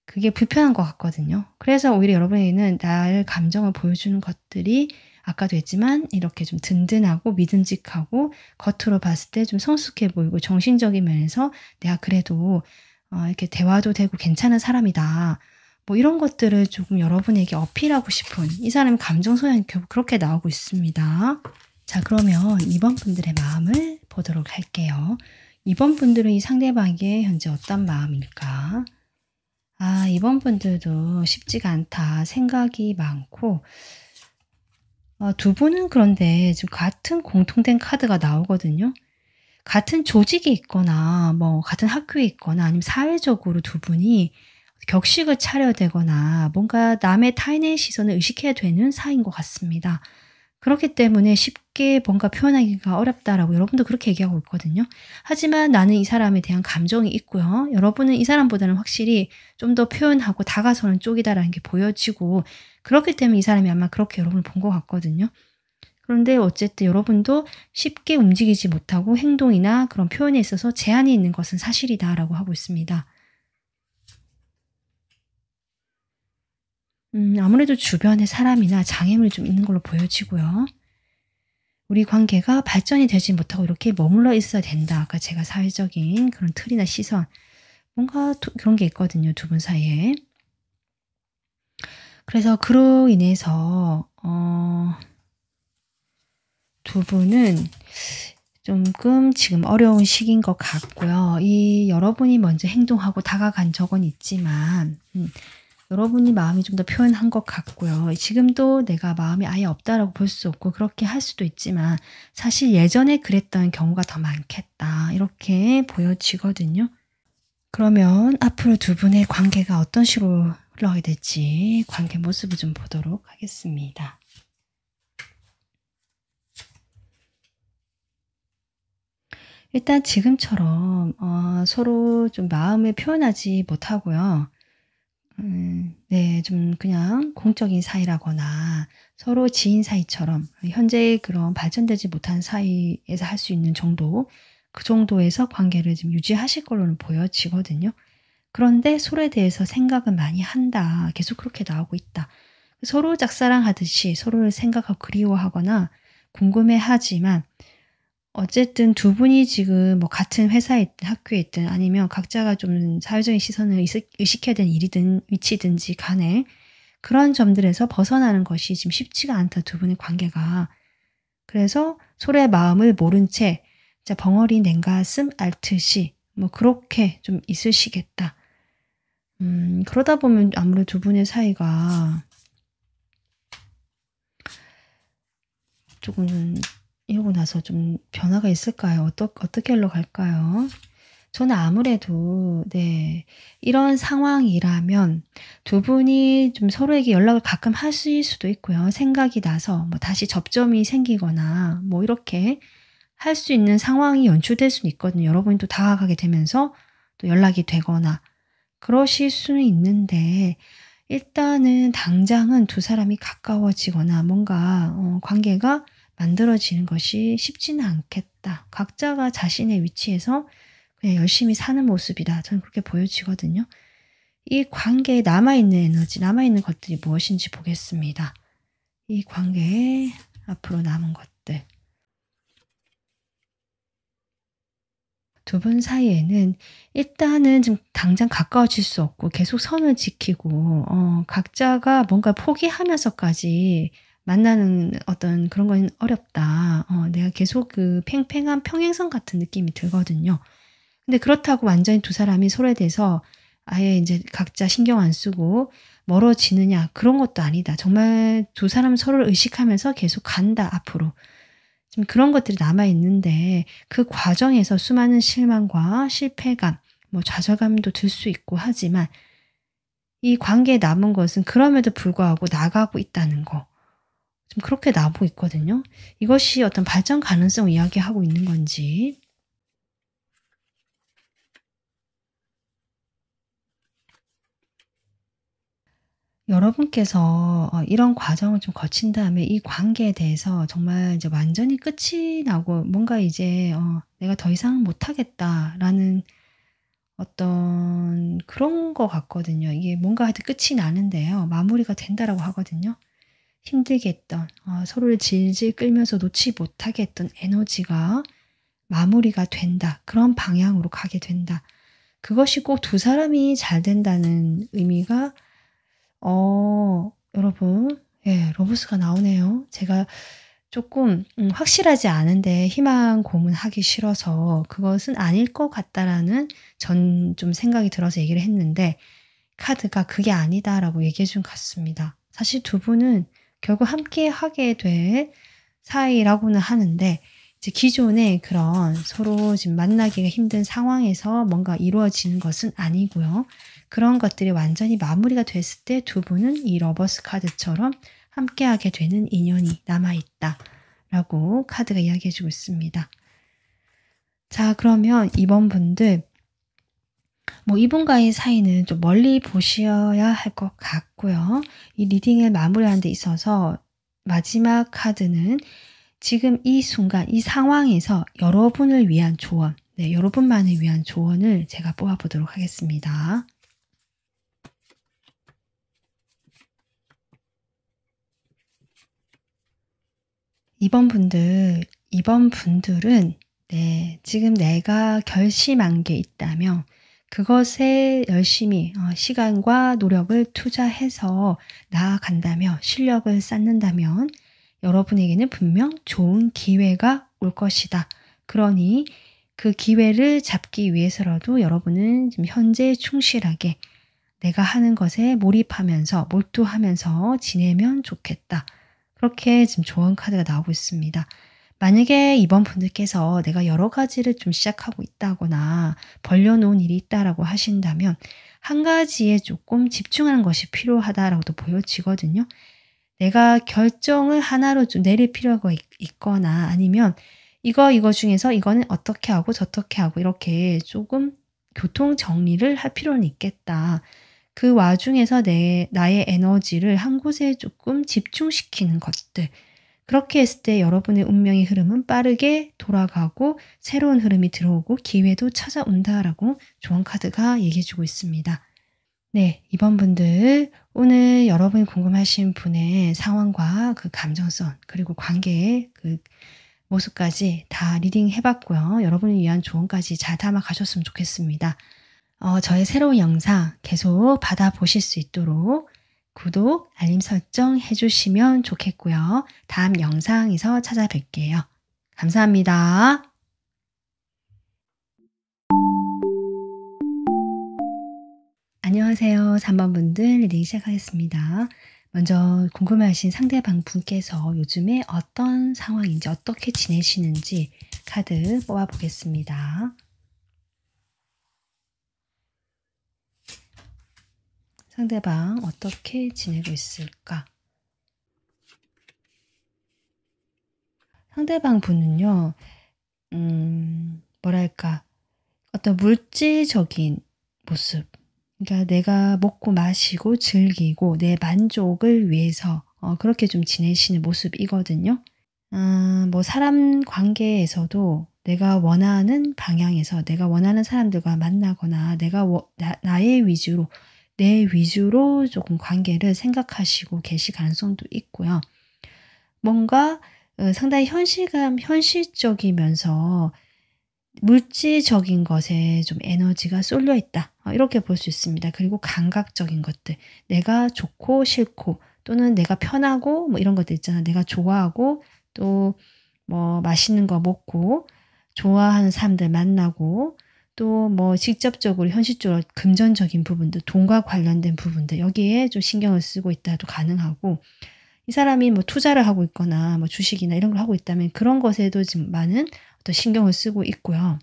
그게 불편한 것 같거든요. 그래서 오히려 여러분에게는 나의 감정을 보여주는 것들이 아까도 했지만 이렇게 좀 든든하고 믿음직하고 겉으로 봤을 때 좀 성숙해 보이고 정신적인 면에서 내가 그래도 이렇게 대화도 되고 괜찮은 사람이다. 뭐 이런 것들을 조금 여러분에게 어필하고 싶은 이 사람의 감정 소양이 결국 그렇게 나오고 있습니다. 자, 그러면 이번 분들의 마음을 보도록 할게요. 이번 분들은 이 상대방에게 현재 어떤 마음일까? 이번 분들도 쉽지가 않다. 생각이 많고 두 분은 그런데 지금 같은 공통된 카드가 나오거든요. 같은 조직에 있거나 뭐 같은 학교에 있거나 아니면 사회적으로 두 분이 격식을 차려야 되거나 뭔가 남의 타인의 시선을 의식해야 되는 사이인 것 같습니다. 그렇기 때문에 쉽게 뭔가 표현하기가 어렵다라고 여러분도 그렇게 얘기하고 있거든요. 하지만 나는 이 사람에 대한 감정이 있고요. 여러분은 이 사람보다는 확실히 좀 더 표현하고 다가서는 쪽이다라는 게 보여지고 그렇기 때문에 이 사람이 아마 그렇게 여러분을 본 것 같거든요. 그런데 어쨌든 여러분도 쉽게 움직이지 못하고 행동이나 그런 표현에 있어서 제한이 있는 것은 사실이다라고 하고 있습니다. 아무래도 주변에 사람이나 장애물이 좀 있는 걸로 보여지고요. 우리 관계가 발전이 되지 못하고 이렇게 머물러 있어야 된다. 아까 제가 사회적인 그런 틀이나 시선, 뭔가 그런 게 있거든요. 두 분 사이에. 그래서 그로 인해서 두 분은 조금 지금 어려운 시기인 것 같고요. 여러분이 먼저 행동하고 다가간 적은 있지만 여러분이 마음이 좀 더 표현한 것 같고요. 지금도 내가 마음이 아예 없다라고 볼 수 없고 그렇게 할 수도 있지만 사실 예전에 그랬던 경우가 더 많겠다. 이렇게 보여지거든요. 그러면 앞으로 두 분의 관계가 어떤 식으로 흘러가게 될지 관계 모습을 좀 보도록 하겠습니다. 일단 지금처럼 서로 좀 마음을 표현하지 못하고요. 네, 좀 그냥 공적인 사이라거나 서로 지인 사이처럼 현재 그런 발전되지 못한 사이에서 할 수 있는 정도, 그 정도에서 관계를 좀 유지하실 걸로는 보여지거든요. 그런데 서로에 대해서 생각은 많이 한다. 계속 그렇게 나오고 있다. 서로 짝사랑하듯이 서로를 생각하고 그리워하거나 궁금해하지만 어쨌든 두 분이 지금 뭐 같은 회사에 있든 학교에 있든 아니면 각자가 좀 사회적인 시선을 의식해야 되는 일이든 위치든지 간에 그런 점들에서 벗어나는 것이 지금 쉽지가 않다. 두 분의 관계가. 그래서 서로의 마음을 모른 채 진짜 벙어리 냉가슴 앓듯이 뭐 그렇게 좀 있으시겠다. 그러다 보면 아무래도 두 분의 사이가 조금 이러고 나서 좀 변화가 있을까요? 어떻게 흘러갈까요? 저는 아무래도 네, 이런 상황이라면 두 분이 좀 서로에게 연락을 가끔 하실 수도 있고요. 생각이 나서 뭐 다시 접점이 생기거나 뭐 이렇게 할 수 있는 상황이 연출될 수는 있거든요. 여러분이 또 다가가게 되면서 또 연락이 되거나 그러실 수는 있는데 일단은 당장은 두 사람이 가까워지거나 뭔가 관계가 만들어지는 것이 쉽지는 않겠다. 각자가 자신의 위치에서 그냥 열심히 사는 모습이다. 저는 그렇게 보여지거든요. 이 관계에 남아있는 에너지, 남아있는 것들이 무엇인지 보겠습니다. 이 관계에 앞으로 남은 것들. 두 분 사이에는 일단은 좀 당장 가까워질 수 없고 계속 선을 지키고 각자가 뭔가 포기하면서까지 만나는 어떤 그런 건 어렵다. 내가 계속 그 팽팽한 평행선 같은 느낌이 들거든요. 근데 그렇다고 완전히 두 사람이 서로에 대해서 아예 이제 각자 신경 안 쓰고 멀어지느냐 그런 것도 아니다. 정말 두 사람 서로를 의식하면서 계속 간다 앞으로. 지금 그런 것들이 남아 있는데 그 과정에서 수많은 실망과 실패감, 뭐 좌절감도 들 수 있고 하지만 이 관계에 남은 것은 그럼에도 불구하고 나가고 있다는 거. 좀 그렇게 나오고 있거든요. 이것이 어떤 발전 가능성을 이야기하고 있는 건지. 여러분께서 이런 과정을 좀 거친 다음에 이 관계에 대해서 정말 이제 완전히 끝이 나고 뭔가 이제 '내가 더 이상 못하겠다.'라는 어떤 그런 것 같거든요. 이게 뭔가 하여튼 끝이 나는데요. 마무리가 된다라고 하거든요. 힘들게 했던 서로를 질질 끌면서 놓지 못하게 했던 에너지가 마무리가 된다. 그런 방향으로 가게 된다. 그것이 꼭 두 사람이 잘 된다는 의미가 여러분 예 러브스가 나오네요. 제가 조금 확실하지 않은데 희망 고문하기 싫어서 "그것은 아닐 것 같다."라는 전 좀 생각이 들어서 얘기를 했는데 카드가 "그게 아니다."라고 얘기해 준 것 같습니다. 사실 두 분은 결국 함께 하게 될 사이라고는 하는데 이제 기존의 그런 서로 지금 만나기가 힘든 상황에서 뭔가 이루어지는 것은 아니고요. 그런 것들이 완전히 마무리가 됐을 때 두 분은 이 러버스 카드처럼 함께하게 되는 인연이 남아있다 라고 카드가 이야기해주고 있습니다. 자, 그러면 이번 분들 이분과의 사이는 좀 멀리 보셔야 할 것 같고요. 이 리딩을 마무리하는 데 있어서 마지막 카드는 지금 이 순간, 이 상황에서 여러분을 위한 조언, 여러분만을 위한 조언을 제가 뽑아보도록 하겠습니다. 이번 분들은 지금 내가 결심한 게 있다면 그것에 열심히 시간과 노력을 투자해서 나아간다면, 실력을 쌓는다면 여러분에게는 분명 좋은 기회가 올 것이다. 그러니 그 기회를 잡기 위해서라도 여러분은 지금 현재 충실하게 내가 하는 것에 몰입하면서 몰두하면서 지내면 좋겠다. 그렇게 지금 조언 카드가 나오고 있습니다. 만약에 이번 분들께서 내가 여러 가지를 좀 시작하고 있다거나 벌려놓은 일이 있다라고 하신다면 한 가지에 조금 집중하는 것이 필요하다라고도 보여지거든요. 내가 결정을 하나로 좀 내릴 필요가 있거나 아니면 이거 중에서 이거는 어떻게 하고 저떻게 하고 이렇게 조금 교통 정리를 할 필요는 있겠다. 그 와중에서 나의 에너지를 한 곳에 조금 집중시키는 것들. 그렇게 했을 때 여러분의 운명의 흐름은 빠르게 돌아가고 새로운 흐름이 들어오고 기회도 찾아온다라고 조언 카드가 얘기해주고 있습니다. 네, 이번 분들 오늘 여러분이 궁금하신 분의 상황과 그 감정성 그리고 관계의 그 모습까지 다 리딩 해봤고요. 여러분을 위한 조언까지 잘 담아 가셨으면 좋겠습니다. 저의 새로운 영상 계속 받아보실 수 있도록 구독, 알림 설정 해주시면 좋겠고요. 다음 영상에서 찾아뵐게요. 감사합니다. 안녕하세요. 3번 분들 리딩 시작하겠습니다. 먼저 궁금해하신 상대방 분께서 요즘에 어떤 상황인지 어떻게 지내시는지 카드 뽑아보겠습니다. 상대방 어떻게 지내고 있을까? 상대방 분은요, 뭐랄까, 어떤 물질적인 모습, 그러니까 내가 먹고 마시고 즐기고 내 만족을 위해서 그렇게 좀 지내시는 모습이거든요. 사람 관계에서도 내가 원하는 방향에서 내가 원하는 사람들과 만나거나 나의 위주로 내 위주로 조금 관계를 생각하시고 계실 가능성도 있고요. 뭔가 상당히 현실적이면서 물질적인 것에 좀 에너지가 쏠려 있다. 이렇게 볼 수 있습니다. 그리고 감각적인 것들. 내가 좋고 싫고 또는 내가 편하고 이런 것들 있잖아. 내가 좋아하고 또 맛있는 거 먹고 좋아하는 사람들 만나고 또 직접적으로 현실적으로 금전적인 부분들, 돈과 관련된 부분들 여기에 좀 신경을 쓰고 있다도 가능하고 이 사람이 투자를 하고 있거나 주식이나 이런 걸 하고 있다면 그런 것에도 지금 많은 어떤 신경을 쓰고 있고요.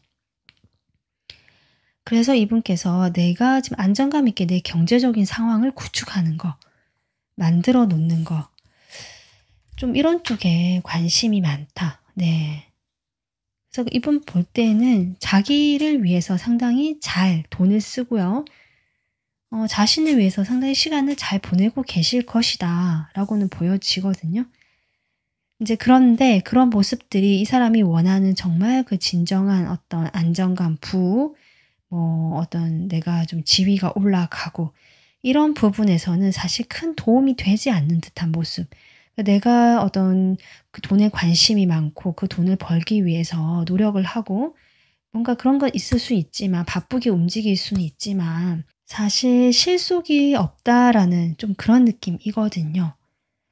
그래서 이분께서 내가 지금 안정감 있게 내 경제적인 상황을 구축하는 거, 만들어 놓는 거, 좀 이런 쪽에 관심이 많다. 네. 그래서 이분 볼 때는 자기를 위해서 상당히 잘 돈을 쓰고요. 자신을 위해서 상당히 시간을 잘 보내고 계실 것이다 라고는 보여지거든요. 이제 그런데 그런 모습들이 이 사람이 원하는 정말 그 진정한 어떤 안정감, 어떤 내가 좀 지위가 올라가고 이런 부분에서는 사실 큰 도움이 되지 않는 듯한 모습. 내가 어떤 그 돈에 관심이 많고 그 돈을 벌기 위해서 노력을 하고 뭔가 그런 건 있을 수 있지만 바쁘게 움직일 수는 있지만 사실 실속이 없다라는 좀 그런 느낌이거든요.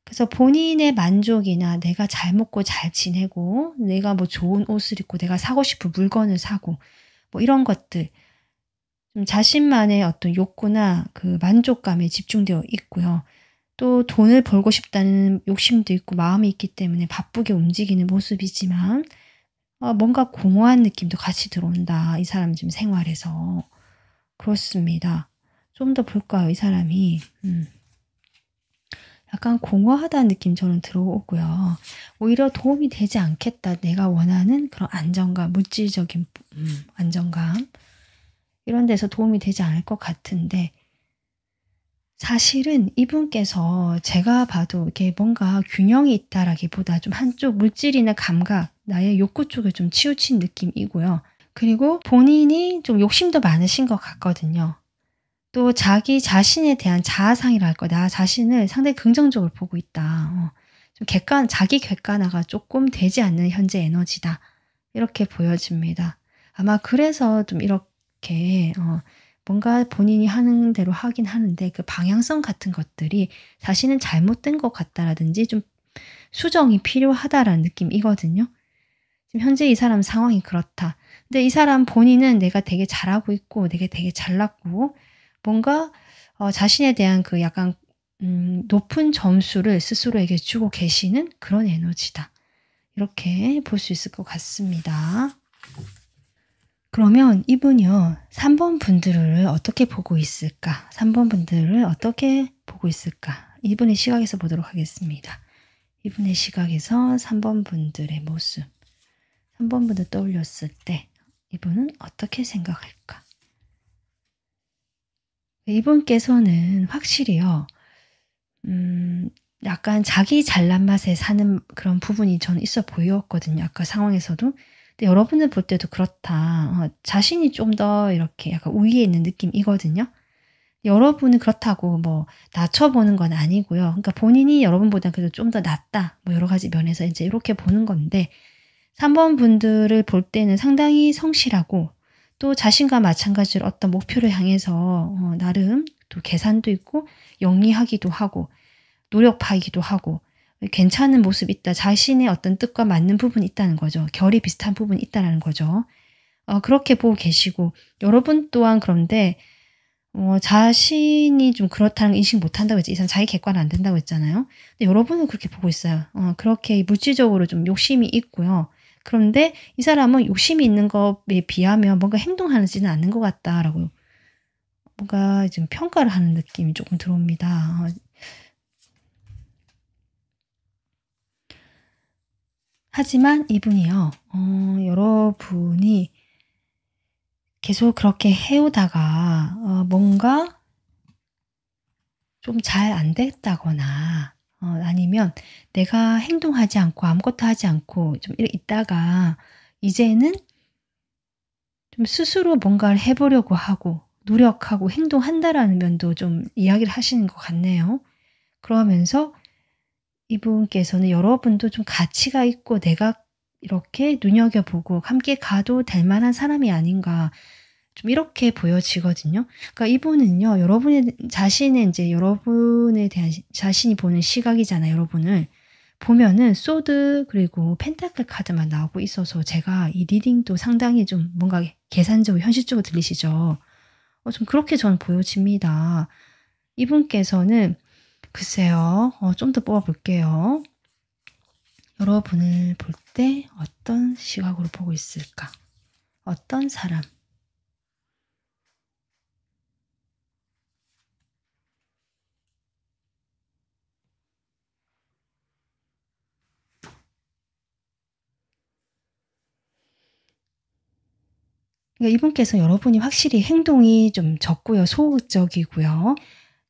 그래서 본인의 만족이나 내가 잘 먹고 잘 지내고 내가 좋은 옷을 입고 내가 사고 싶은 물건을 사고 이런 것들 좀 자신만의 어떤 욕구나 그 만족감에 집중되어 있고요. 또 돈을 벌고 싶다는 욕심도 있고 마음이 있기 때문에 바쁘게 움직이는 모습이지만 뭔가 공허한 느낌도 같이 들어온다. 이 사람 지금 생활에서. 그렇습니다. 좀 더 볼까요, 이 사람이? 약간 공허하다는 느낌 저는 들어오고요. 오히려 도움이 되지 않겠다. 내가 원하는 그런 안정감, 물질적인 안정감 이런 데서 도움이 되지 않을 것 같은데 사실은 이분께서 제가 봐도 이렇게 뭔가 균형이 있다라기보다 좀 한쪽 물질이나 감각, 나의 욕구 쪽에 좀 치우친 느낌이고요. 그리고 본인이 좀 욕심도 많으신 것 같거든요. 또 자기 자신에 대한 자아상이라 할까, 나 자신을 상당히 긍정적으로 보고 있다. 좀 자기 객관화가 조금 되지 않는 현재 에너지다. 이렇게 보여집니다. 아마 그래서 좀 이렇게 뭔가 본인이 하는 대로 하긴 하는데 그 방향성 같은 것들이 자신은 잘못된 것 같다라든지 좀 수정이 필요하다라는 느낌이거든요. 지금 현재 이 사람 상황이 그렇다. 근데 이 사람 본인은 내가 되게 잘하고 있고 내가 되게 잘났고 뭔가 자신에 대한 그 약간 높은 점수를 스스로에게 주고 계시는 그런 에너지다. 이렇게 볼 수 있을 것 같습니다. 그러면 이분이요. 3번 분들을 어떻게 보고 있을까? 3번 분들을 어떻게 보고 있을까? 이분의 시각에서 보도록 하겠습니다. 이분의 시각에서 3번 분들의 모습. 3번 분들 떠올렸을 때 이분은 어떻게 생각할까? 이분께서는 확실히요. 약간 자기 잘난 맛에 사는 그런 부분이 저는 있어 보였거든요. 아까 상황에서도. 근데 여러분을 볼 때도 그렇다. 자신이 좀 더 이렇게 약간 우위에 있는 느낌이거든요. 여러분은 그렇다고 뭐 낮춰보는 건 아니고요. 그러니까 본인이 여러분보다 그래도 좀 더 낫다. 뭐 여러 가지 면에서 이제 이렇게 보는 건데 3번 분들을 볼 때는 상당히 성실하고 또 자신과 마찬가지로 어떤 목표를 향해서 나름 또 계산도 있고 영리하기도 하고 노력파이기도 하고 괜찮은 모습이 있다. 자신의 어떤 뜻과 맞는 부분이 있다는 거죠. 결이 비슷한 부분이 있다는 거죠. 그렇게 보고 계시고 여러분 또한 그런데 자신이 좀 그렇다는 인식 못한다고 했지. 이 사람 자기 객관 안 된다고 했잖아요. 근데 여러분은 그렇게 보고 있어요. 그렇게 물질적으로 좀 욕심이 있고요. 그런데 이 사람은 욕심이 있는 것에 비하면 뭔가 행동하지는 않는 것 같다라고 뭔가 좀 평가를 하는 느낌이 조금 들어옵니다. 하지만 이분이요. 여러분이 계속 그렇게 해오다가 뭔가 좀 잘 안 됐다거나 아니면 내가 행동하지 않고 아무것도 하지 않고 좀 있다가 이제는 좀 스스로 뭔가를 해보려고 하고 노력하고 행동한다라는 면도 좀 이야기를 하시는 것 같네요. 그러면서 이분께서는 여러분도 좀 가치가 있고 내가 이렇게 눈여겨보고 함께 가도 될 만한 사람이 아닌가 좀 이렇게 보여지거든요. 그러니까 이분은요, 여러분의 자신의 이제 여러분에 대한 자신이 보는 시각이잖아요. 여러분을 보면은 소드 그리고 펜타클 카드만 나오고 있어서 제가 이 리딩도 상당히 좀 뭔가 계산적으로 현실적으로 들리시죠. 좀 그렇게 저는 보여집니다. 이분께서는 글쎄요, 좀 더 뽑아볼게요. 여러분을 볼 때 어떤 시각으로 보고 있을까? 어떤 사람? 그러니까 이분께서 여러분이 확실히 행동이 좀 적고요. 소극적이고요.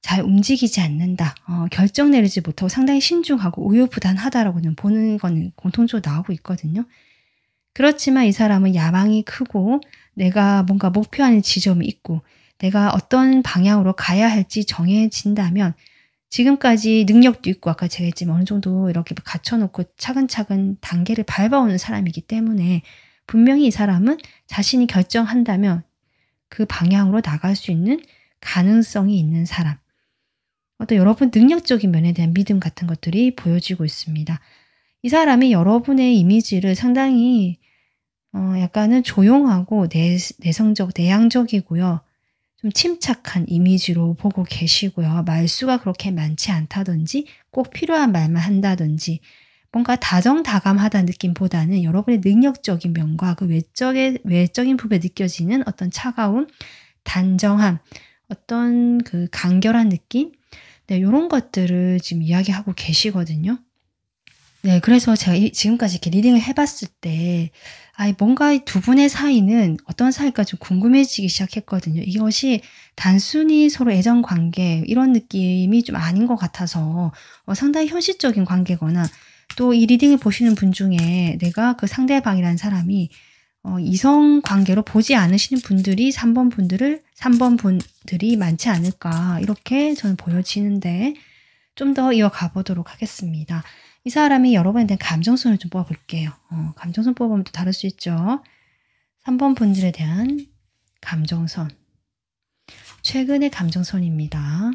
잘 움직이지 않는다. 결정 내리지 못하고 상당히 신중하고 우유부단하다라고는 보는 거는 공통적으로 나오고 있거든요. 그렇지만 이 사람은 야망이 크고 내가 뭔가 목표하는 지점이 있고 내가 어떤 방향으로 가야 할지 정해진다면 지금까지 능력도 있고 아까 제가 했지만 어느 정도 이렇게 갖춰놓고 차근차근 단계를 밟아오는 사람이기 때문에 분명히 이 사람은 자신이 결정한다면 그 방향으로 나갈 수 있는 가능성이 있는 사람. 어떤 여러분 능력적인 면에 대한 믿음 같은 것들이 보여지고 있습니다. 이 사람이 여러분의 이미지를 상당히 약간은 조용하고 내성적, 내향적이고요. 좀 침착한 이미지로 보고 계시고요. 말수가 그렇게 많지 않다든지 꼭 필요한 말만 한다든지 뭔가 다정다감하다는 느낌보다는 여러분의 능력적인 면과 그 외적인 부분에 느껴지는 어떤 차가움, 단정함, 어떤 그 간결한 느낌? 네, 요런 것들을 지금 이야기하고 계시거든요. 네, 그래서 제가 지금까지 이렇게 리딩을 해봤을 때, 뭔가 이 두 분의 사이는 어떤 사이일까 좀 궁금해지기 시작했거든요. 이것이 단순히 서로 애정 관계, 이런 느낌이 좀 아닌 것 같아서, 상당히 현실적인 관계거나, 또 이 리딩을 보시는 분 중에 내가 그 상대방이라는 사람이, 이성 관계로 보지 않으시는 분들이 3번 분들이 많지 않을까, 이렇게 저는 보여지는데, 좀 더 이어가 보도록 하겠습니다. 이 사람이 여러분에 대한 감정선을 좀 뽑아볼게요. 감정선 뽑으면 또 다를 수 있죠. 3번 분들에 대한 감정선. 최근의 감정선입니다.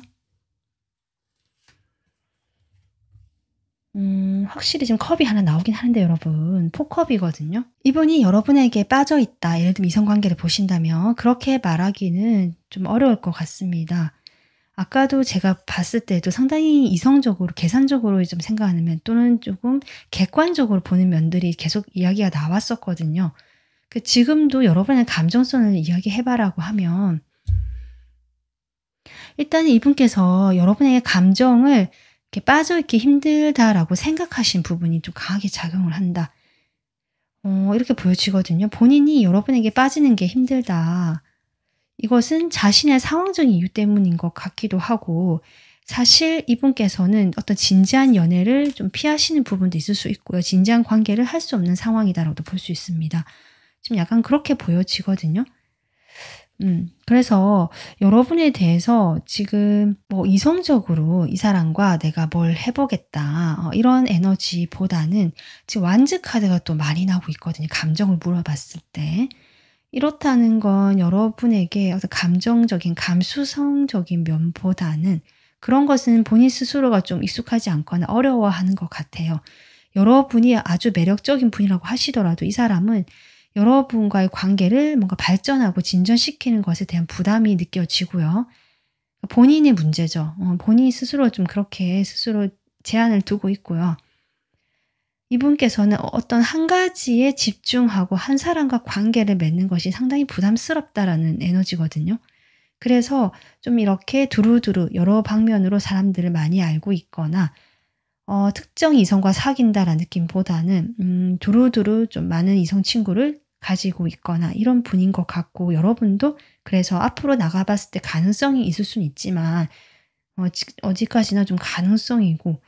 확실히 지금 컵이 하나 나오긴 하는데 여러분, 포컵이거든요. 이분이 여러분에게 빠져있다. 예를 들면 이성관계를 보신다면 그렇게 말하기는 좀 어려울 것 같습니다. 아까도 제가 봤을 때도 상당히 이성적으로, 계산적으로 좀 생각하는 면 또는 조금 객관적으로 보는 면들이 계속 이야기가 나왔었거든요. 지금도 여러분의 감정선을 이야기해봐라고 하면 일단 이분께서 여러분에게 감정을 이렇게 빠져있기 힘들다라고 생각하신 부분이 좀 강하게 작용을 한다. 이렇게 보여지거든요. 본인이 여러분에게 빠지는 게 힘들다. 이것은 자신의 상황적인 이유 때문인 것 같기도 하고 사실 이분께서는 어떤 진지한 연애를 좀 피하시는 부분도 있을 수 있고요. 진지한 관계를 할 수 없는 상황이다라고도 볼 수 있습니다. 지금 약간 그렇게 보여지거든요. 그래서 여러분에 대해서 지금 뭐 이성적으로 이 사람과 내가 뭘 해보겠다 이런 에너지보다는 지금 완즈 카드가 또 많이 나오고 있거든요. 감정을 물어봤을 때. 이렇다는 건 여러분에게 어떤 감정적인, 감수성적인 면보다는 그런 것은 본인 스스로가 좀 익숙하지 않거나 어려워하는 것 같아요. 여러분이 아주 매력적인 분이라고 하시더라도 이 사람은 여러분과의 관계를 뭔가 발전하고 진전시키는 것에 대한 부담이 느껴지고요. 본인의 문제죠. 본인이 스스로 좀 그렇게 스스로 제한을 두고 있고요. 이분께서는 어떤 한 가지에 집중하고 한 사람과 관계를 맺는 것이 상당히 부담스럽다라는 에너지거든요. 그래서 좀 이렇게 두루두루 여러 방면으로 사람들을 많이 알고 있거나 특정 이성과 사귄다라는 느낌보다는 두루두루 좀 많은 이성 친구를 가지고 있거나 이런 분인 것 같고 여러분도 그래서 앞으로 나가봤을 때 가능성이 있을 수는 있지만 어디까지나 좀 가능성이고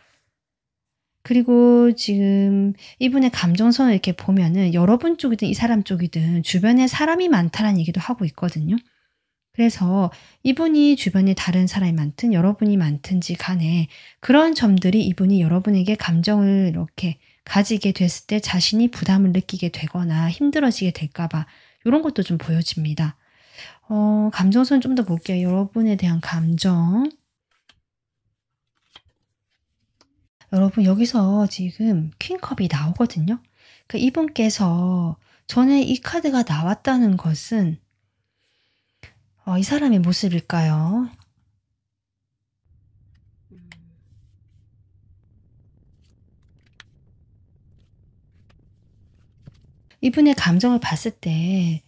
그리고 지금 이분의 감정선을 이렇게 보면은 여러분 쪽이든 이 사람 쪽이든 주변에 사람이 많다라는 얘기도 하고 있거든요. 그래서 이분이 주변에 다른 사람이 많든 여러분이 많든지 간에 그런 점들이 이분이 여러분에게 감정을 이렇게 가지게 됐을 때 자신이 부담을 느끼게 되거나 힘들어지게 될까 봐 이런 것도 좀 보여집니다. 감정선 좀 더 볼게요. 여러분에 대한 감정. 여러분 여기서 지금 퀸컵이 나오거든요. 이분께서 전에 이 카드가 나왔다는 것은 이 사람의 모습일까요? 이분의 감정을 봤을 때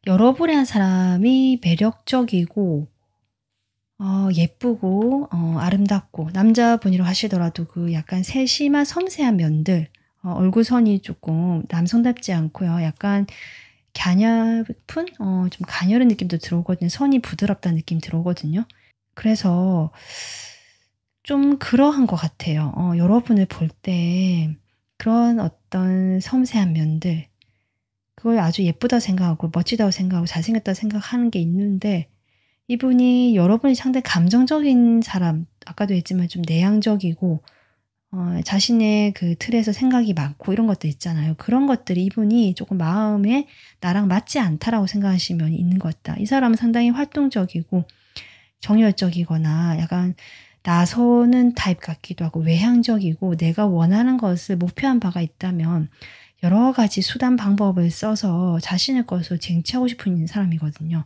여러분이라는 사람이 매력적이고 예쁘고 아름답고 남자분이라고 하시더라도 그 약간 세심한 섬세한 면들 얼굴선이 조금 남성답지 않고요. 약간 가냘픈 좀 가녀린 느낌도 들어오거든요. 선이 부드럽다는 느낌 들어오거든요. 그래서 좀 그러한 것 같아요. 여러분을 볼 때 그런 어떤 섬세한 면들 그걸 아주 예쁘다고 생각하고 멋지다고 생각하고 잘생겼다고 생각하는 게 있는데 이분이 여러분이 상당히 감정적인 사람 아까도 했지만 좀 내향적이고 자신의 그 틀에서 생각이 많고 이런 것들 있잖아요. 그런 것들이 이분이 조금 마음에 나랑 맞지 않다라고 생각하시는 면이 있는 것 같다. 이 사람은 상당히 활동적이고 정열적이거나 약간 나서는 타입 같기도 하고 외향적이고 내가 원하는 것을 목표한 바가 있다면 여러 가지 수단 방법을 써서 자신의 것을 쟁취하고 싶은 사람이거든요.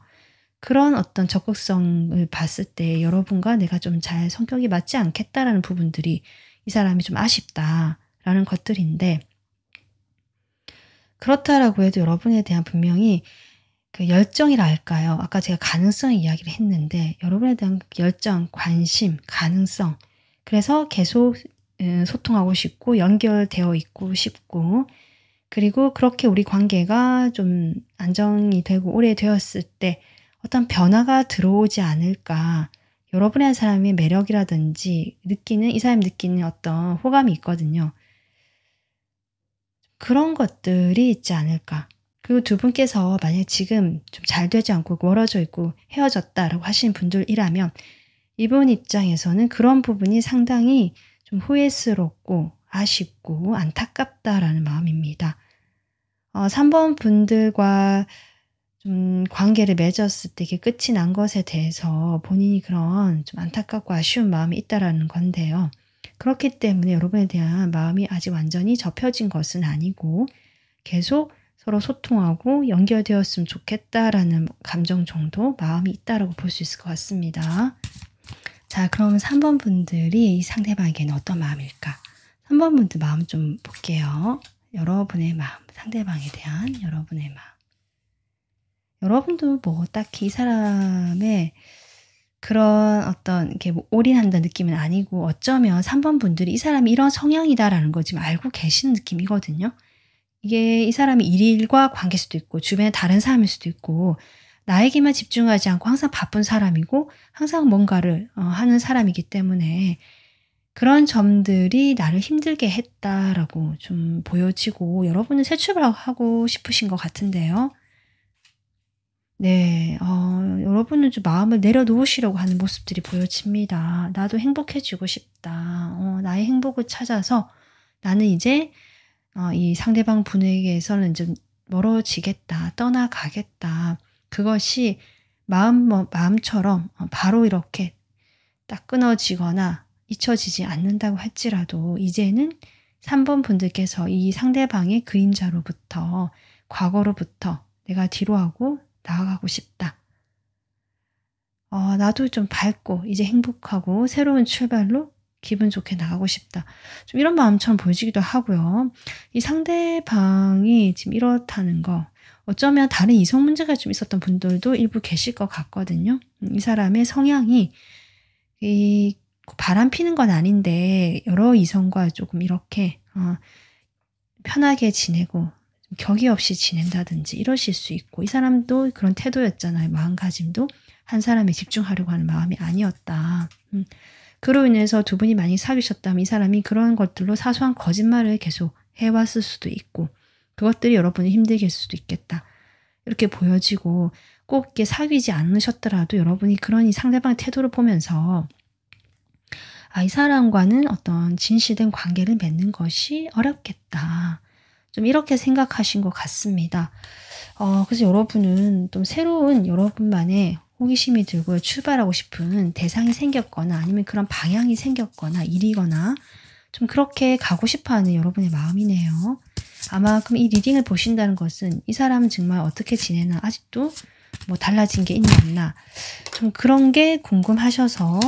그런 어떤 적극성을 봤을 때 여러분과 내가 좀 잘 성격이 맞지 않겠다라는 부분들이 이 사람이 좀 아쉽다라는 라는 것들인데, 그렇다라고 해도 여러분에 대한 분명히 그 열정이라 할까요? 아까 제가 가능성 이야기를 했는데 여러분에 대한 열정, 관심, 가능성, 그래서 계속 소통하고 싶고 연결되어 있고 싶고, 그리고 그렇게 우리 관계가 좀 안정이 되고 오래되었을 때 어떤 변화가 들어오지 않을까, 여러분의 사람의 매력이라든지 느끼는, 이 사람이 느끼는 어떤 호감이 있거든요. 그런 것들이 있지 않을까. 그리고 두 분께서 만약에 지금 좀 잘 되지 않고 멀어져 있고 헤어졌다라고 하시는 분들이라면 이분 입장에서는 그런 부분이 상당히 좀 후회스럽고 아쉽고 안타깝다라는 마음입니다. 3번 분들과 좀 관계를 맺었을 때 이게 끝이 난 것에 대해서 본인이 그런 좀 안타깝고 아쉬운 마음이 있다라는 건데요. 그렇기 때문에 여러분에 대한 마음이 아직 완전히 접혀진 것은 아니고 계속 서로 소통하고 연결되었으면 좋겠다라는 감정 정도, 마음이 있다라고 볼 수 있을 것 같습니다. 자, 그럼 3번 분들이 이 상대방에게는 어떤 마음일까? 3번 분들 마음 좀 볼게요. 여러분의 마음, 상대방에 대한 여러분의 마음. 여러분도 뭐 딱히 이 사람의 그런 어떤 이렇게 뭐 올인한다는 느낌은 아니고, 어쩌면 3번 분들이 이 사람이 이런 성향이다라는 거 지금 알고 계시는 느낌이거든요. 이게 이 사람이 일과 관계일 수도 있고 주변에 다른 사람일 수도 있고 나에게만 집중하지 않고 항상 바쁜 사람이고 항상 뭔가를 하는 사람이기 때문에 그런 점들이 나를 힘들게 했다라고 좀 보여지고, 여러분은 새 출발하고 싶으신 것 같은데요. 네, 여러분은 좀 마음을 내려놓으시려고 하는 모습들이 보여집니다. 나도 행복해지고 싶다. 나의 행복을 찾아서 나는 이제 이 상대방 분에게서는 좀 멀어지겠다, 떠나가겠다. 그것이 마음처럼 바로 이렇게 딱 끊어지거나 잊혀지지 않는다고 할지라도 이제는 3번 분들께서 이 상대방의 그림자로부터, 과거로부터 내가 뒤로하고 나아가고 싶다. 나도 좀 밝고 이제 행복하고 새로운 출발로 기분 좋게 나가고 싶다. 좀 이런 마음처럼 보여지기도 하고요. 이 상대방이 지금 이렇다는 거, 어쩌면 다른 이성 문제가 좀 있었던 분들도 일부 계실 것 같거든요. 이 사람의 성향이 바람 피는 건 아닌데 여러 이성과 조금 이렇게 편하게 지내고 격이 없이 지낸다든지 이러실 수 있고, 이 사람도 그런 태도였잖아요. 마음가짐도 한 사람에 집중하려고 하는 마음이 아니었다. 그로 인해서 두 분이 많이 사귀셨다면 이 사람이 그런 것들로 사소한 거짓말을 계속 해왔을 수도 있고 그것들이 여러분이 힘들게 했을 수도 있겠다. 이렇게 보여지고, 꼭 이렇게 사귀지 않으셨더라도 여러분이 그런 이 상대방의 태도를 보면서 이 사람과는 어떤 진실된 관계를 맺는 것이 어렵겠다. 좀 이렇게 생각하신 것 같습니다. 그래서 여러분은 또 새로운 여러분만의 호기심이 들고 출발하고 싶은 대상이 생겼거나 아니면 그런 방향이 생겼거나 일이거나 좀 그렇게 가고 싶어하는 여러분의 마음이네요. 아마 그럼 이 리딩을 보신다는 것은 이 사람은 정말 어떻게 지내나, 아직도 뭐 달라진 게 있나 없나, 좀 그런 게 궁금하셔서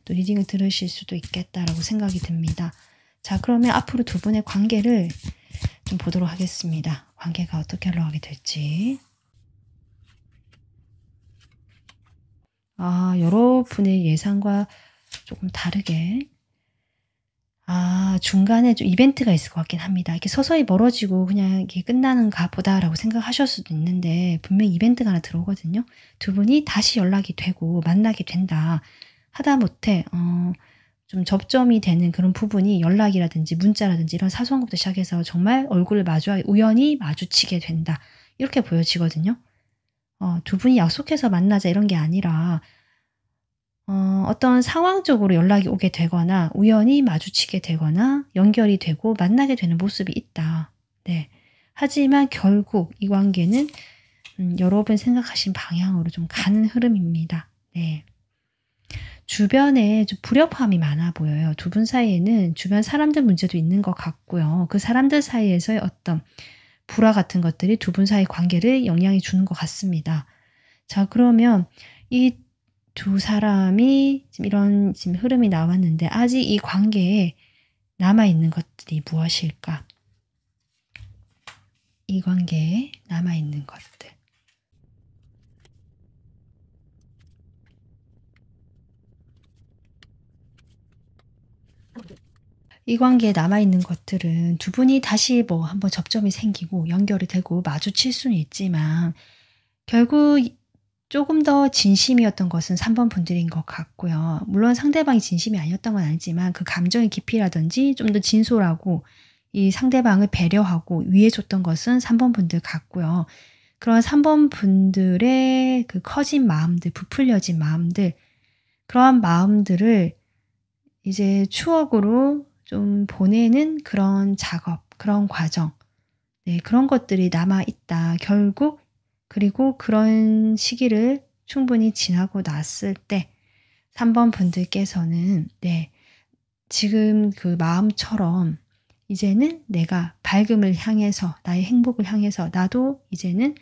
또 리딩을 들으실 수도 있겠다라고 생각이 듭니다. 자, 그러면 앞으로 두 분의 관계를 좀 보도록 하겠습니다. 관계가 어떻게 흘러가게 될지. 여러분의 예상과 조금 다르게 중간에 좀 이벤트가 있을 것 같긴 합니다. 이렇게 서서히 멀어지고 그냥 이게 끝나는가 보다라고 생각하실 수도 있는데 분명히 이벤트가 하나 들어오거든요. 두 분이 다시 연락이 되고 만나게 된다. 하다못해 좀 접점이 되는 그런 부분이 연락이라든지 문자라든지 이런 사소한 것부터 시작해서 정말 얼굴을 우연히 마주치게 된다. 이렇게 보여지거든요. 두 분이 약속해서 만나자 이런 게 아니라 어떤 상황적으로 연락이 오게 되거나 우연히 마주치게 되거나 연결이 되고 만나게 되는 모습이 있다. 네. 하지만 결국 이 관계는 여러분 생각하신 방향으로 좀 가는 흐름입니다. 네. 주변에 좀 불협화음이 많아 보여요. 두 분 사이에는 주변 사람들 문제도 있는 것 같고요. 그 사람들 사이에서의 어떤 불화 같은 것들이 두 분 사이 관계를 영향이 주는 것 같습니다. 자, 그러면 이 두 사람이 지금 이런 흐름이 나왔는데 아직 이 관계에 남아있는 것들이 무엇일까? 이 관계에 남아있는 것들. 이 관계에 남아있는 것들은 두 분이 다시 뭐 한번 접점이 생기고 연결이 되고 마주칠 수는 있지만 결국 조금 더 진심이었던 것은 3번 분들인 것 같고요. 물론 상대방이 진심이 아니었던 건 아니지만 그 감정의 깊이라든지 좀 더 진솔하고 이 상대방을 배려하고 위해줬던 것은 3번 분들 같고요. 그런 3번 분들의 그 커진 마음들, 부풀려진 마음들, 그러한 마음들을 이제 추억으로 좀 보내는 그런 작업, 그런 과정, 네, 그런 것들이 남아있다. 결국 그리고 그런 시기를 충분히 지나고 났을 때 3번 분들께서는 네, 지금 그 마음처럼 이제는 내가 밝음을 향해서 나의 행복을 향해서 나도 이제는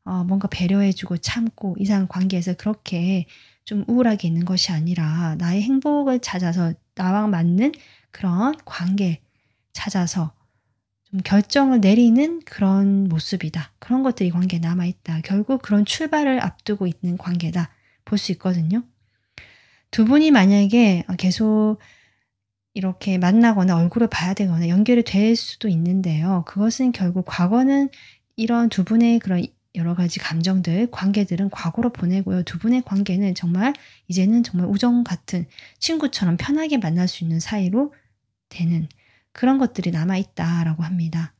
뭔가 배려해주고 참고 이상 관계에서 그렇게 좀 우울하게 있는 것이 아니라 나의 행복을 찾아서 나와 맞는 그런 관계 찾아서 좀 결정을 내리는 그런 모습이다. 그런 것들이 관계에 남아있다. 결국 그런 출발을 앞두고 있는 관계다. 볼 수 있거든요. 두 분이 만약에 계속 이렇게 만나거나 얼굴을 봐야 되거나 연결이 될 수도 있는데요. 그것은 결국 과거는 이런 두 분의 그런 여러 가지 감정들, 관계들은 과거로 보내고요. 두 분의 관계는 정말 이제는 정말 우정 같은 친구처럼 편하게 만날 수 있는 사이로 되는 그런 것들이 남아있다라고 합니다.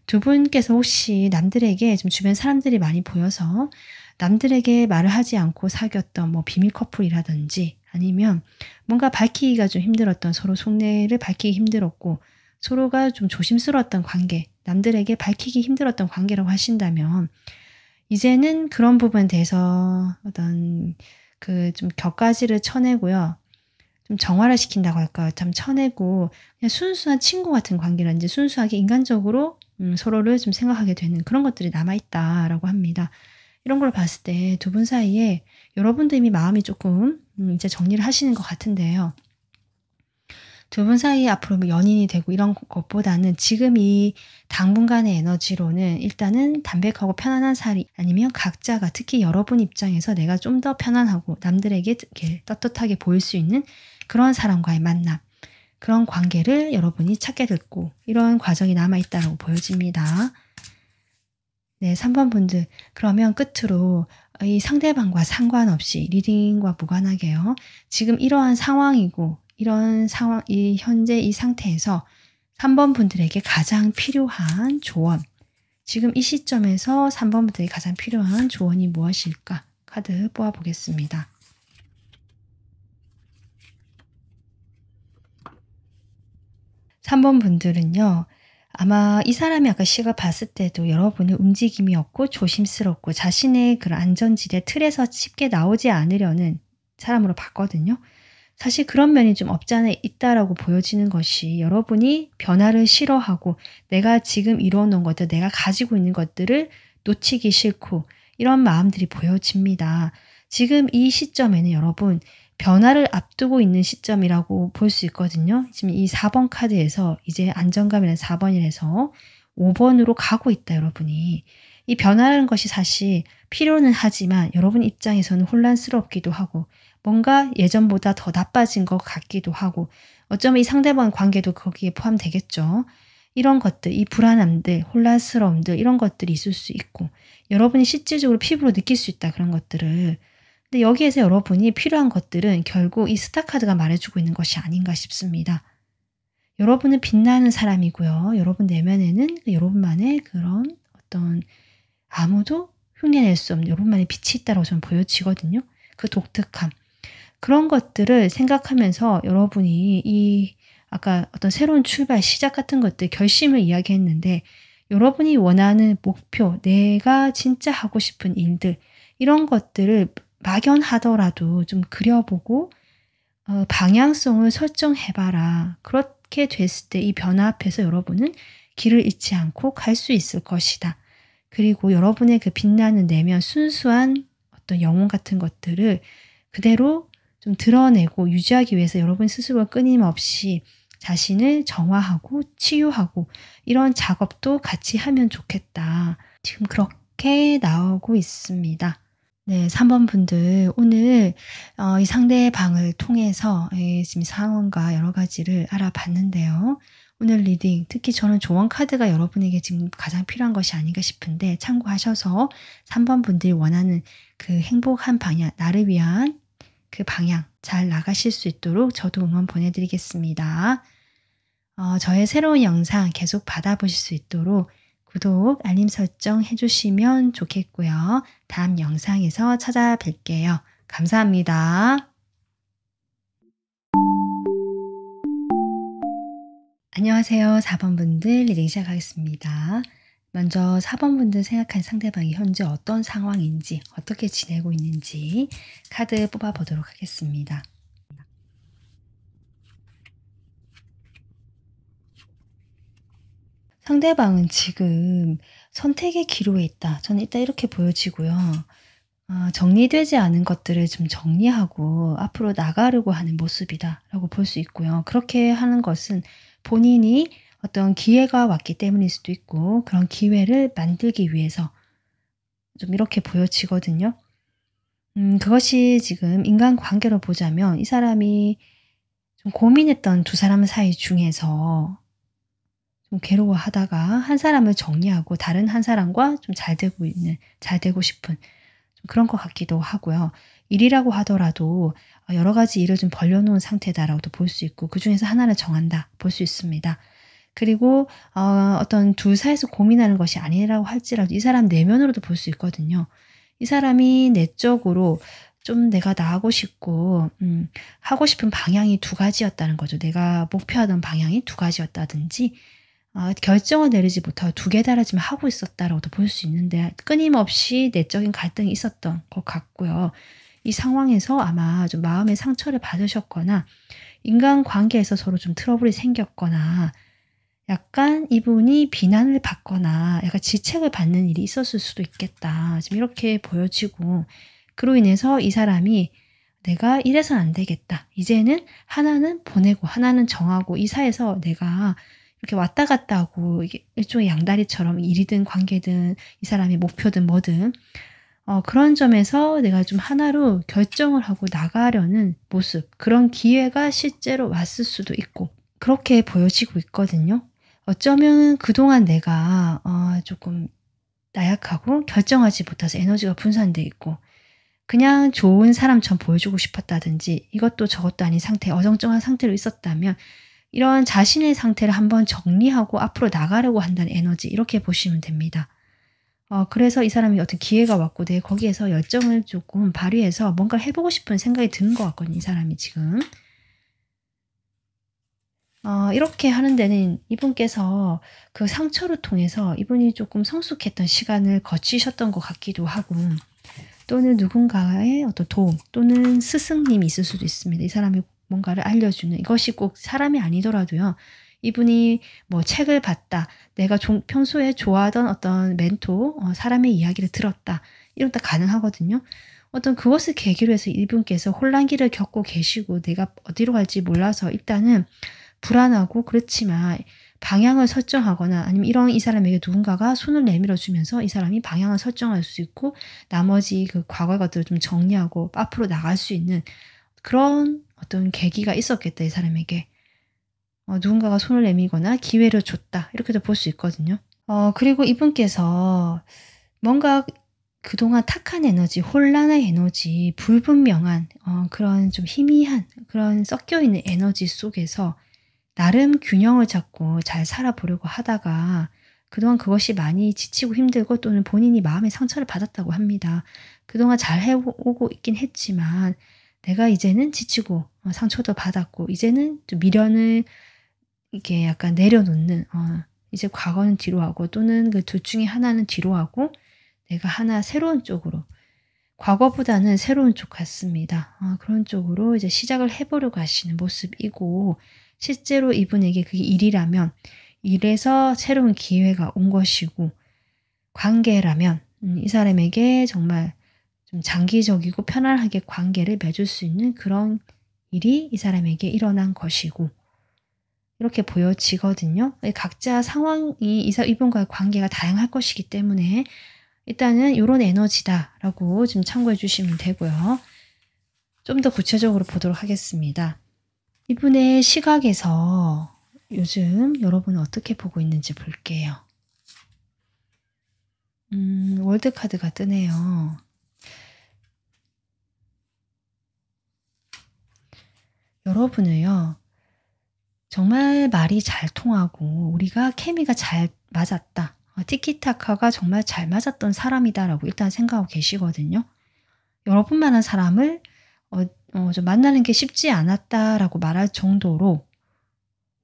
두 분께서 혹시 남들에게 좀 주변 사람들이 많이 보여서 남들에게 말을 하지 않고 사귀었던 뭐 비밀 커플이라든지 아니면 뭔가 밝히기가 좀 힘들었던 서로 속내를 밝히기 힘들었고 서로가 좀 조심스러웠던 관계, 남들에게 밝히기 힘들었던 관계라고 하신다면 이제는 그런 부분에 대해서 어떤 그 좀 격가지를 쳐내고요. 좀 정화를 시킨다고 할까요? 참 쳐내고 그냥 순수한 친구 같은 관계라든지 순수하게 인간적으로 서로를 좀 생각하게 되는 그런 것들이 남아있다라고 합니다. 이런 걸 봤을 때 두 분 사이에 여러분도 이미 마음이 조금 이제 정리를 하시는 것 같은데요. 두 분 사이에 앞으로 뭐 연인이 되고 이런 것보다는 지금 이 당분간의 에너지로는 일단은 담백하고 편안한 사이 아니면 각자가 특히 여러분 입장에서 내가 좀 더 편안하고 남들에게 이렇게 떳떳하게 보일 수 있는 그런 사람과의 만남, 그런 관계를 여러분이 찾게 됐고 이런 과정이 남아있다고 보여집니다. 네, 3번 분들 그러면 끝으로 이 상대방과 상관없이 리딩과 무관하게요. 지금 이러한 상황이고 이런 상황, 이 현재 이 상태에서 3번 분들에게 가장 필요한 조언, 지금 이 시점에서 3번 분들에게 가장 필요한 조언이 무엇일까? 카드 뽑아보겠습니다. (3번) 분들은요. 아마 이 사람이 아까 시가 봤을 때도 여러분의 움직임이 없고 조심스럽고 자신의 그런 안전지대 틀에서 쉽게 나오지 않으려는 사람으로 봤거든요. 사실 그런 면이 좀 없지 않아 있다라고 보여지는 것이 여러분이 변화를 싫어하고 내가 지금 이뤄놓은 것들, 내가 가지고 있는 것들을 놓치기 싫고 이런 마음들이 보여집니다. 지금 이 시점에는 여러분 변화를 앞두고 있는 시점이라고 볼 수 있거든요. 지금 이 4번 카드에서 이제 안정감이라는 4번이라서 5번으로 가고 있다, 여러분이. 이 변화라는 것이 사실 필요는 하지만 여러분 입장에서는 혼란스럽기도 하고 뭔가 예전보다 더 나빠진 것 같기도 하고 어쩌면 이 상대방 관계도 거기에 포함되겠죠. 이런 것들, 이 불안함들, 혼란스러움들 이런 것들이 있을 수 있고 여러분이 실질적으로 피부로 느낄 수 있다, 그런 것들을. 근데 여기에서 여러분이 필요한 것들은 결국 이 스타 카드가 말해주고 있는 것이 아닌가 싶습니다. 여러분은 빛나는 사람이고요. 여러분 내면에는 여러분만의 그런 어떤 아무도 흉내낼 수 없는 여러분만의 빛이 있다고 저는 보여지거든요. 그 독특함. 그런 것들을 생각하면서 여러분이 이 아까 어떤 새로운 출발, 시작 같은 것들, 결심을 이야기했는데 여러분이 원하는 목표, 내가 진짜 하고 싶은 일들 이런 것들을 막연하더라도 좀 그려보고 방향성을 설정해봐라. 그렇게 됐을 때 이 변화 앞에서 여러분은 길을 잃지 않고 갈 수 있을 것이다. 그리고 여러분의 그 빛나는 내면 순수한 어떤 영혼 같은 것들을 그대로 좀 드러내고 유지하기 위해서 여러분 스스로가 끊임없이 자신을 정화하고 치유하고 이런 작업도 같이 하면 좋겠다. 지금 그렇게 나오고 있습니다. 네, 3번 분들 오늘 이 상대방을 통해서 지금 상황과 여러 가지를 알아봤는데요. 오늘 리딩 특히 저는 조언 카드가 여러분에게 지금 가장 필요한 것이 아닌가 싶은데 참고하셔서 3번 분들이 원하는 그 행복한 방향, 나를 위한 그 방향 잘 나가실 수 있도록 저도 응원 보내드리겠습니다. 저의 새로운 영상 계속 받아보실 수 있도록 구독, 알림 설정 해주시면 좋겠고요. 다음 영상에서 찾아뵐게요. 감사합니다. 안녕하세요. 4번 분들 리딩 시작하겠습니다. 먼저 4번 분들 생각한 상대방이 현재 어떤 상황인지, 어떻게 지내고 있는지 카드 뽑아보도록 하겠습니다. 상대방은 지금 선택의 기로에 있다. 저는 일단 이렇게 보여지고요. 정리되지 않은 것들을 좀 정리하고 앞으로 나가려고 하는 모습이다 라고 볼 수 있고요. 그렇게 하는 것은 본인이 어떤 기회가 왔기 때문일 수도 있고 그런 기회를 만들기 위해서 좀 이렇게 보여지거든요. 그것이 지금 인간관계로 보자면 이 사람이 좀 고민했던 두 사람 사이 중에서 좀 괴로워하다가 한 사람을 정리하고 다른 한 사람과 좀 잘 되고 싶은 좀 그런 것 같기도 하고요. 일이라고 하더라도 여러 가지 일을 좀 벌려놓은 상태다라고도 볼 수 있고 그 중에서 하나를 정한다 볼 수 있습니다. 그리고 어떤 둘 사이에서 고민하는 것이 아니라고 할지라도 이 사람 내면으로도 볼 수 있거든요. 이 사람이 내적으로 좀 내가 나가고 싶고 하고 싶은 방향이 두 가지였다는 거죠. 내가 목표하던 방향이 두 가지였다든지 결정을 내리지 못하고 두 개달아지면 하고 있었다라고도 볼 수 있는데 끊임없이 내적인 갈등이 있었던 것 같고요. 이 상황에서 아마 좀 마음의 상처를 받으셨거나 인간관계에서 서로 좀 트러블이 생겼거나 약간 이분이 비난을 받거나 약간 지책을 받는 일이 있었을 수도 있겠다. 지금 이렇게 보여지고 그로 인해서 이 사람이 내가 이래선 안 되겠다. 이제는 하나는 보내고 하나는 정하고 이 사이에서 내가 이렇게 왔다 갔다 하고 이게 일종의 양다리처럼 일이든 관계든 이 사람의 목표든 뭐든 그런 점에서 내가 좀 하나로 결정을 하고 나가려는 모습 그런 기회가 실제로 왔을 수도 있고 그렇게 보여지고 있거든요. 어쩌면 그동안 내가 조금 나약하고 결정하지 못해서 에너지가 분산돼 있고 그냥 좋은 사람처럼 보여주고 싶었다든지 이것도 저것도 아닌 상태, 어정쩡한 상태로 있었다면 이런 자신의 상태를 한번 정리하고 앞으로 나가려고 한다는 에너지 이렇게 보시면 됩니다. 그래서 이 사람이 어떤 기회가 왔고 내 거기에서 열정을 조금 발휘해서 뭔가를 해보고 싶은 생각이 드는 것 같거든요. 이 사람이 지금. 이렇게 하는 데는 이분께서 그 상처를 통해서 이분이 조금 성숙했던 시간을 거치셨던 것 같기도 하고 또는 누군가의 어떤 도움 또는 스승님이 있을 수도 있습니다. 이 사람이 뭔가를 알려주는 이것이 꼭 사람이 아니더라도요. 이분이 뭐 책을 봤다. 내가 평소에 좋아하던 어떤 멘토, 사람의 이야기를 들었다. 이런 다 가능하거든요. 어떤 그것을 계기로 해서 이분께서 혼란기를 겪고 계시고 내가 어디로 갈지 몰라서 일단은 불안하고 그렇지만 방향을 설정하거나 아니면 이런 이 사람에게 누군가가 손을 내밀어 주면서 이 사람이 방향을 설정할 수 있고 나머지 그 과거의 것들을 좀 정리하고 앞으로 나갈 수 있는 그런 어떤 계기가 있었겠다 이 사람에게. 누군가가 손을 내밀거나 기회를 줬다 이렇게도 볼 수 있거든요. 그리고 이분께서 뭔가 그동안 탁한 에너지, 혼란의 에너지, 불분명한 그런 좀 희미한 그런 섞여있는 에너지 속에서 나름 균형을 잡고 잘 살아보려고 하다가 그동안 그것이 많이 지치고 힘들고 또는 본인이 마음의 상처를 받았다고 합니다. 그동안 잘 해오고 있긴 했지만 내가 이제는 지치고 상처도 받았고 이제는 좀 미련을 이게 약간 내려놓는 이제 과거는 뒤로 하고 또는 그 둘 중에 하나는 뒤로 하고 내가 하나 새로운 쪽으로 과거보다는 새로운 쪽 같습니다. 그런 쪽으로 이제 시작을 해보려고 하시는 모습이고 실제로 이분에게 그게 일이라면 일에서 새로운 기회가 온 것이고 관계라면 이 사람에게 정말 좀 장기적이고 편안하게 관계를 맺을 수 있는 그런 일이 이 사람에게 일어난 것이고 이렇게 보여지거든요. 각자 상황이 이분과의 관계가 다양할 것이기 때문에 일단은 이런 에너지다라고 좀 참고해 주시면 되고요. 좀 더 구체적으로 보도록 하겠습니다. 이분의 시각에서 요즘 여러분은 어떻게 보고 있는지 볼게요. 월드카드가 뜨네요. 여러분을요. 정말 말이 잘 통하고 우리가 케미가 잘 맞았다. 티키타카가 정말 잘 맞았던 사람이다라고 일단 생각하고 계시거든요. 여러분만한 사람을 좀 만나는 게 쉽지 않았다라고 말할 정도로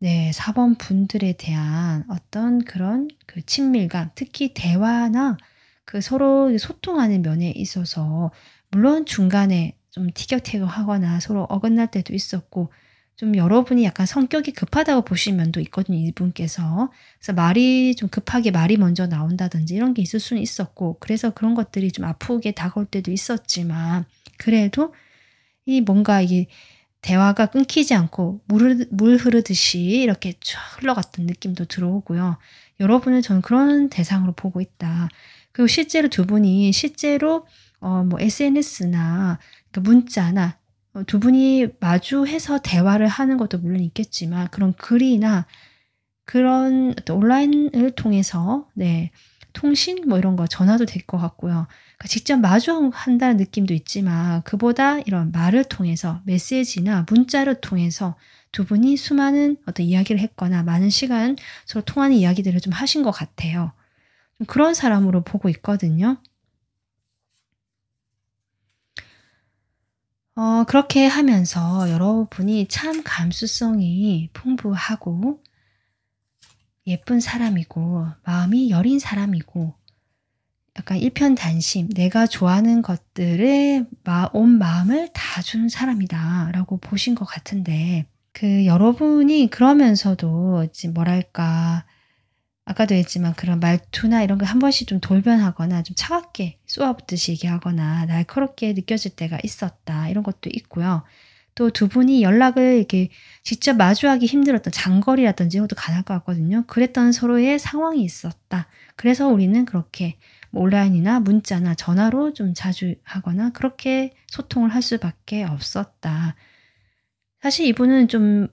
네, 4번 분들에 대한 어떤 그런 그 친밀감, 특히 대화나 그 서로 소통하는 면에 있어서 물론 중간에 좀 티격태격하거나 서로 어긋날 때도 있었고 좀 여러분이 약간 성격이 급하다고 보신 면도 있거든요, 이분께서. 그래서 말이 좀 급하게 말이 먼저 나온다든지 이런 게 있을 수는 있었고 그래서 그런 것들이 좀 아프게 다가올 때도 있었지만 그래도 이 뭔가 이게 대화가 끊기지 않고 물 흐르듯이 이렇게 쫙 흘러갔던 느낌도 들어오고요. 여러분을 저는 그런 대상으로 보고 있다. 그리고 실제로 두 분이 실제로 뭐 SNS나 문자나 두 분이 마주해서 대화를 하는 것도 물론 있겠지만 그런 글이나 그런 어떤 온라인을 통해서 네, 통신 뭐 이런 거 전화도 될 것 같고요. 그러니까 직접 마주한다는 느낌도 있지만 그보다 이런 말을 통해서 메시지나 문자를 통해서 두 분이 수많은 어떤 이야기를 했거나 많은 시간 서로 통하는 이야기들을 좀 하신 것 같아요. 좀 그런 사람으로 보고 있거든요. 그렇게 하면서 여러분이 참 감수성이 풍부하고 예쁜 사람이고 마음이 여린 사람이고 약간 일편단심 내가 좋아하는 것들에 온 마음을 다 준 사람이다 라고 보신 것 같은데 그 여러분이 그러면서도 이제 뭐랄까 아까도 했지만 그런 말투나 이런 거 한 번씩 좀 돌변하거나 좀 차갑게 쏘아붙듯이 얘기하거나 날카롭게 느껴질 때가 있었다. 이런 것도 있고요. 또 두 분이 연락을 이렇게 직접 마주하기 힘들었던 장거리라든지 이런 것도 가능할 것 같거든요. 그랬던 서로의 상황이 있었다. 그래서 우리는 그렇게 뭐 온라인이나 문자나 전화로 좀 자주 하거나 그렇게 소통을 할 수밖에 없었다. 사실 이분은 좀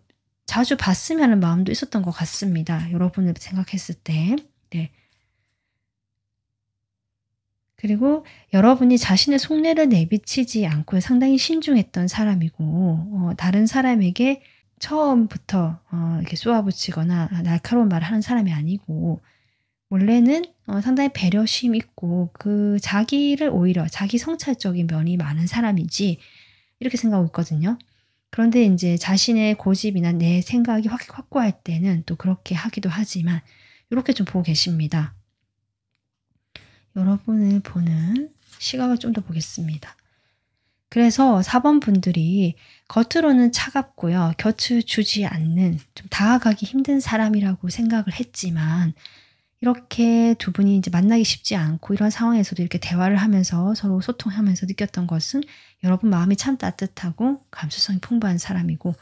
자주 봤으면 하는 마음도 있었던 것 같습니다. 여러분을 생각했을 때. 네. 그리고 여러분이 자신의 속내를 내비치지 않고 상당히 신중했던 사람이고 다른 사람에게 처음부터 이렇게 쏘아붙이거나 날카로운 말을 하는 사람이 아니고 원래는 상당히 배려심 있고 그 자기를 오히려 자기 성찰적인 면이 많은 사람이지 이렇게 생각하고 있거든요. 그런데 인제 자신의 고집이나 내 생각이 확고할 때는 또 그렇게 하기도 하지만 요렇게 좀 보고 계십니다. 여러분을 보는 시각을 좀 더 보겠습니다. 그래서 4번 분들이 겉으로는 차갑고요. 곁을 주지 않는 좀 다가가기 힘든 사람이라고 생각을 했지만 이렇게 두 분이 이제 만나기 쉽지 않고 이런 상황에서도 이렇게 대화를 하면서 서로 소통하면서 느꼈던 것은 여러분 마음이 참 따뜻하고 감수성이 풍부한 사람이고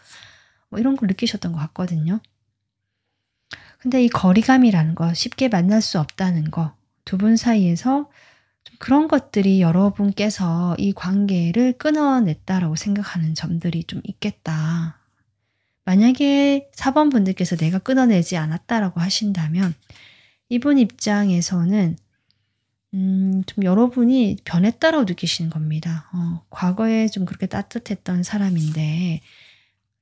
뭐 이런 걸 느끼셨던 것 같거든요. 근데 이 거리감이라는 거 쉽게 만날 수 없다는 거 두 분 사이에서 좀 그런 것들이 여러분께서 이 관계를 끊어냈다라고 생각하는 점들이 좀 있겠다. 만약에 4번 분들께서 내가 끊어내지 않았다라고 하신다면 이분 입장에서는 좀 여러분이 변했다라고 느끼시는 겁니다. 과거에 좀 그렇게 따뜻했던 사람인데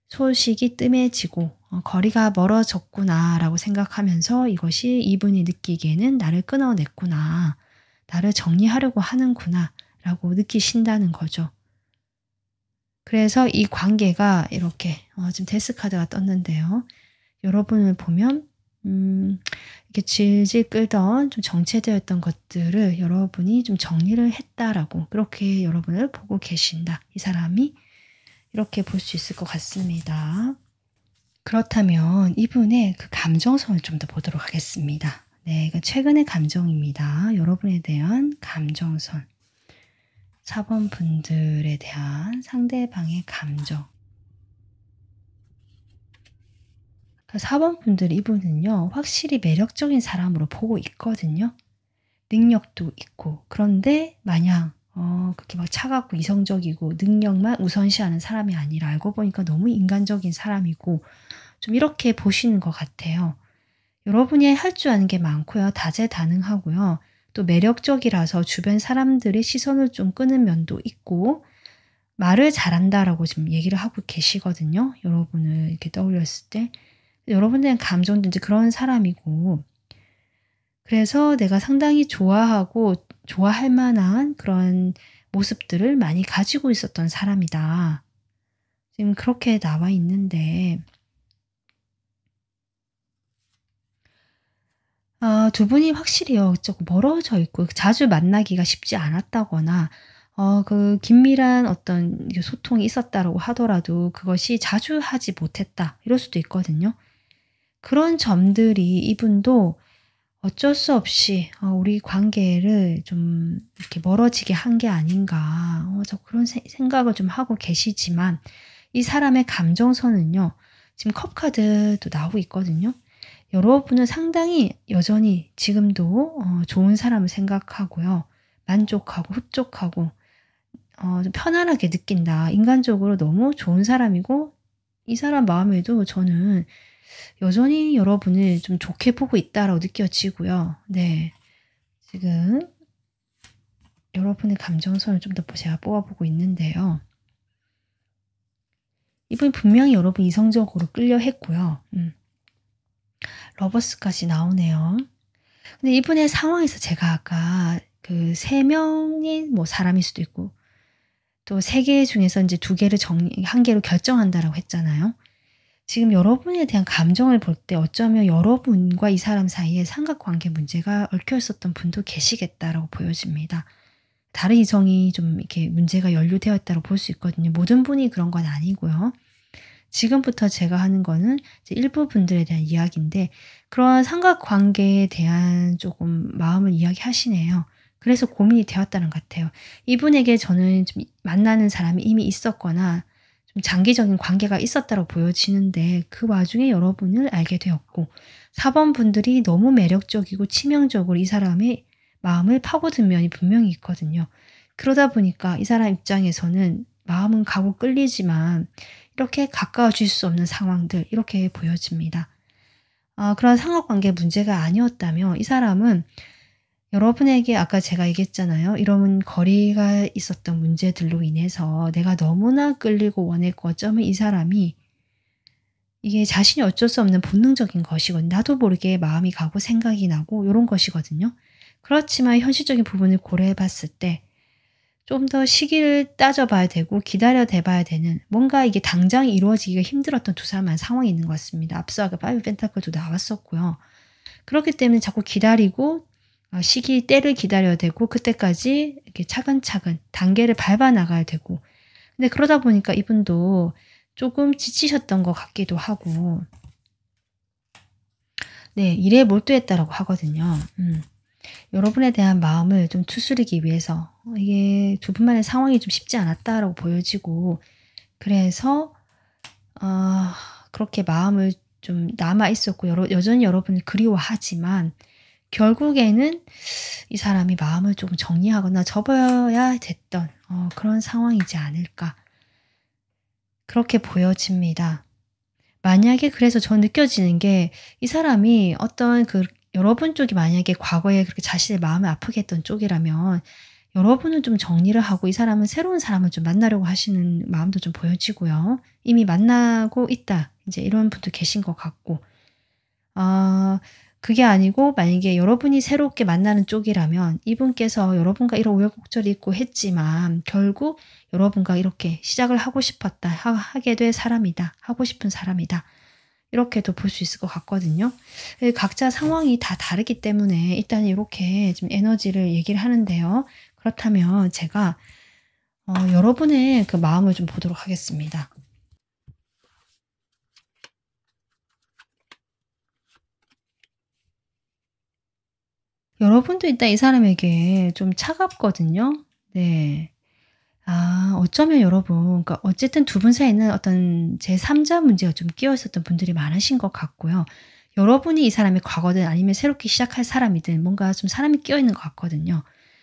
소식이 뜸해지고 거리가 멀어졌구나라고 생각하면서 이것이 이분이 느끼기에는 나를 끊어냈구나. 나를 정리하려고 하는구나라고 느끼신다는 거죠. 그래서 이 관계가 이렇게 지금 데스 카드가 떴는데요. 여러분을 보면 이렇게 질질 끌던 좀 정체되었던 것들을 여러분이 좀 정리를 했다라고 그렇게 여러분을 보고 계신다. 이 사람이 이렇게 볼 수 있을 것 같습니다. 그렇다면 이분의 그 감정선을 좀 더 보도록 하겠습니다. 네, 이건 최근의 감정입니다. 여러분에 대한 감정선. 4번 분들에 대한 상대방의 감정. 4번 분들 이분은요. 확실히 매력적인 사람으로 보고 있거든요. 능력도 있고. 그런데 마냥 그렇게 막 차갑고 이성적이고 능력만 우선시하는 사람이 아니라 알고 보니까 너무 인간적인 사람이고 좀 이렇게 보시는 것 같아요. 여러분이 할 줄 아는 게 많고요. 다재다능하고요. 또 매력적이라서 주변 사람들의 시선을 좀 끄는 면도 있고 말을 잘한다라고 지금 얘기를 하고 계시거든요. 여러분을 이렇게 떠올렸을 때. 여러분들은 감정도 이제 그런 사람이고 그래서 내가 상당히 좋아하고 좋아할 만한 그런 모습들을 많이 가지고 있었던 사람이다. 지금 그렇게 나와 있는데 두 분이 확실히요. 조금 멀어져 있고 자주 만나기가 쉽지 않았다거나 그 긴밀한 어떤 이게 소통이 있었다라고 하더라도 그것이 자주 하지 못했다. 이럴 수도 있거든요. 그런 점들이 이분도 어쩔 수 없이 우리 관계를 좀 이렇게 멀어지게 한 게 아닌가. 저 그런 생각을 좀 하고 계시지만 이 사람의 감정선은요. 지금 컵 카드도 나오고 있거든요. 여러분은 상당히 여전히 지금도 좋은 사람을 생각하고요. 만족하고 흡족하고 좀 편안하게 느낀다. 인간적으로 너무 좋은 사람이고 이 사람 마음에도 저는 여전히 여러분을 좀 좋게 보고 있다라고 느껴지고요. 네. 지금 여러분의 감정선을 좀 더 제가 뽑아보고 있는데요. 이분이 분명히 여러분 이성적으로 끌려 했고요. 러버스까지 나오네요. 근데 이분의 상황에서 제가 아까 그 3명의 뭐 사람일 수도 있고 또 3개 중에서 이제 2개를 1개로 결정한다라고 했잖아요. 지금 여러분에 대한 감정을 볼 때 어쩌면 여러분과 이 사람 사이에 삼각관계 문제가 얽혀 있었던 분도 계시겠다라고 보여집니다. 다른 이성이 좀 이렇게 문제가 연루되어 있다고 볼 수 있거든요. 모든 분이 그런 건 아니고요. 지금부터 제가 하는 거는 이제 일부 분들에 대한 이야기인데 그러한 삼각관계에 대한 조금 마음을 이야기하시네요. 그래서 고민이 되었다는 것 같아요. 이분에게 저는 좀 만나는 사람이 이미 있었거나 좀 장기적인 관계가 있었다고 보여지는데 그 와중에 여러분을 알게 되었고 4번 분들이 너무 매력적이고 치명적으로 이 사람의 마음을 파고든 면이 분명히 있거든요. 그러다 보니까 이 사람 입장에서는 마음은 가고 끌리지만 이렇게 가까워질 수 없는 상황들 이렇게 보여집니다. 그런 상호관계 문제가 아니었다면 이 사람은 여러분에게 아까 제가 얘기했잖아요. 이런 거리가 있었던 문제들로 인해서 내가 너무나 끌리고 원했고 어쩌면 이 사람이 이게 자신이 어쩔 수 없는 본능적인 것이거든요. 나도 모르게 마음이 가고 생각이 나고 이런 것이거든요. 그렇지만 현실적인 부분을 고려해 봤을 때 좀 더 시기를 따져봐야 되고 기다려 대봐야 되는 뭔가 이게 당장 이루어지기가 힘들었던 두 사람의 상황이 있는 것 같습니다. 앞서 아까 파이브 펜타클도 나왔었고요. 그렇기 때문에 자꾸 기다리고 시기 때를 기다려야 되고 그때까지 이렇게 차근차근 단계를 밟아 나가야 되고 근데 그러다 보니까 이분도 조금 지치셨던 것 같기도 하고 네, 일에 몰두했다라고 하거든요. 여러분에 대한 마음을 좀 추스르기 위해서 이게 두 분만의 상황이 좀 쉽지 않았다라고 보여지고 그래서 그렇게 마음을 좀 남아 있었고 여전히 여러분을 그리워하지만 결국에는 이 사람이 마음을 조금 정리하거나 접어야 됐던 그런 상황이지 않을까 그렇게 보여집니다. 만약에 그래서 저 느껴지는 게 이 사람이 어떤 그 여러분 쪽이 만약에 과거에 그렇게 자신의 마음을 아프게 했던 쪽이라면 여러분은 좀 정리를 하고 이 사람은 새로운 사람을 좀 만나려고 하시는 마음도 좀 보여지고요. 이미 만나고 있다. 이제 이런 분도 계신 것 같고 그게 아니고 만약에 여러분이 새롭게 만나는 쪽이라면 이분께서 여러분과 이런 우여곡절이 있고 했지만 결국 여러분과 이렇게 시작을 하고 싶었다. 하게 될 사람이다. 하고 싶은 사람이다. 이렇게도 볼 수 있을 것 같거든요. 각자 상황이 다 다르기 때문에 일단 이렇게 좀 에너지를 얘기를 하는데요. 그렇다면 제가 여러분의 그 마음을 좀 보도록 하겠습니다. 여러분도 일단 이 사람에게 좀 차갑거든요. 네. 어쩌면 여러분, 그러니까 어쨌든 두 분 사이에는 어떤 제3자 문제가 좀 끼어 있었던 분들이 많으신 것 같고요. 여러분이 이 사람의 과거든 아니면 새롭게 시작할 사람이든 뭔가 좀 사람이 끼어 있는 것 같거든요.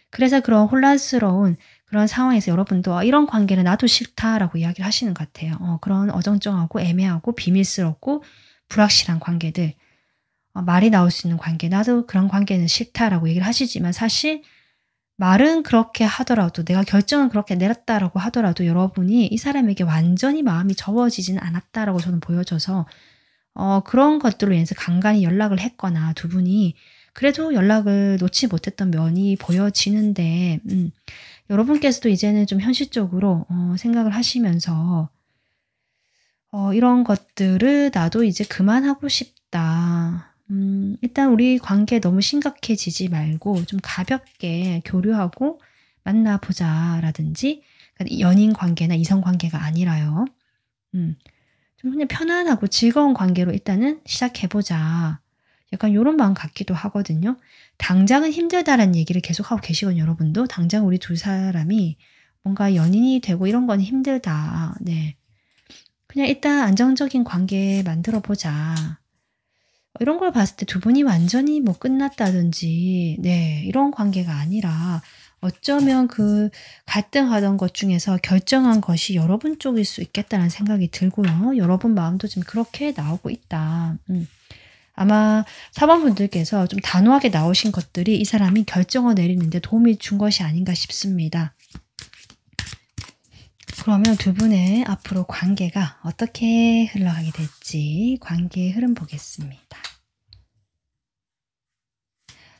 그래서 그런 혼란스러운 그런 상황에서 여러분도 이런 관계는 나도 싫다라고 이야기를 하시는 것 같아요. 그런 어정쩡하고 애매하고 비밀스럽고 불확실한 관계들, 말이 나올 수 있는 관계, 나도 그런 관계는 싫다라고 얘기를 하시지만 사실 말은 그렇게 하더라도 내가 결정을 그렇게 내렸다라고 하더라도 여러분이 이 사람에게 완전히 마음이 접어지지는 않았다라고 저는 보여져서 그런 것들로 인해서 간간히 연락을 했거나 두 분이 그래도 연락을 놓지 못했던 면이 보여지는데 여러분께서도 이제는 좀 현실적으로 생각을 하시면서 이런 것들을 '나도 이제 그만하고 싶다. 일단 우리 관계 너무 심각해지지 말고 좀 가볍게 교류하고 만나 보자.'라든지 그러니까 연인 관계나 이성 관계가 아니라요. 좀 그냥 편안하고 즐거운 관계로 일단은 시작해 보자. 약간 요런 마음 같기도 하거든요. 당장은 힘들다라는 얘기를 계속하고 계시거든요, 여러분도. 당장 우리 두 사람이 뭔가 연인이 되고 이런 건 힘들다. 네. 그냥 일단 안정적인 관계 만들어 보자. 이런 걸 봤을 때 두 분이 완전히 뭐 끝났다든지 네 이런 관계가 아니라 어쩌면 그 갈등하던 것 중에서 결정한 것이 여러분 쪽일 수 있겠다는 생각이 들고요. 여러분 마음도 좀 그렇게 나오고 있다. 아마 사방분들께서 좀 단호하게 나오신 것들이 이 사람이 결정을 내리는 데 도움이 준 것이 아닌가 싶습니다. 그러면 두 분의 앞으로 관계가 어떻게 흘러가게 될지 관계의 흐름 보겠습니다.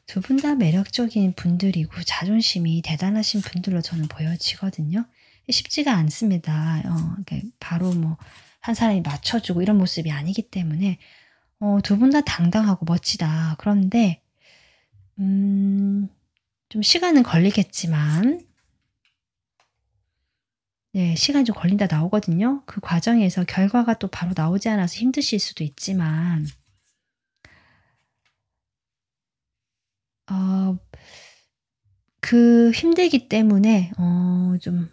두 분 다 매력적인 분들이고 자존심이 대단하신 분들로 저는 보여지거든요. 쉽지가 않습니다. 바로 뭐 한 사람이 맞춰주고 이런 모습이 아니기 때문에 두 분 다 당당하고 멋지다. 그런데 좀 시간은 걸리겠지만 네 시간이 좀 걸린다 나오거든요. 그 과정에서 결과가 또 바로 나오지 않아서 힘드실 수도 있지만 어 그 힘들기 때문에 좀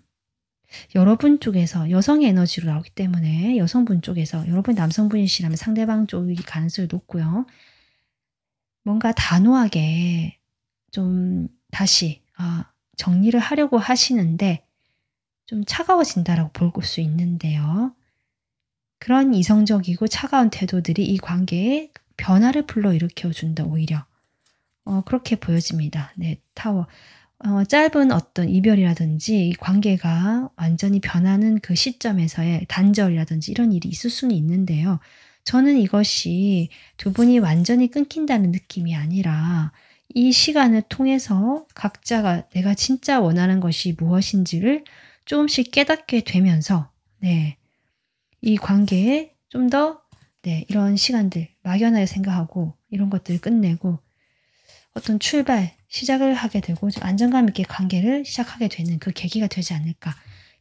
여러분 쪽에서 여성의 에너지로 나오기 때문에 여성분 쪽에서 여러분이 남성분이시라면 상대방 쪽일 가능성이 높고요. 뭔가 단호하게 좀 다시 정리를 하려고 하시는데 좀 차가워진다라고 볼 수 있는데요. 그런 이성적이고 차가운 태도들이 이 관계에 변화를 불러일으켜 준다 오히려. 그렇게 보여집니다. 네 타워. 짧은 어떤 이별이라든지 이 관계가 완전히 변하는 그 시점에서의 단절이라든지 이런 일이 있을 수는 있는데요. 저는 이것이 두 분이 완전히 끊긴다는 느낌이 아니라 이 시간을 통해서 각자가 내가 진짜 원하는 것이 무엇인지를 조금씩 깨닫게 되면서 네 이 관계에 좀 더 네 이런 시간들 막연하게 생각하고 이런 것들을 끝내고 어떤 시작을 하게 되고 좀 안정감 있게 관계를 시작하게 되는 그 계기가 되지 않을까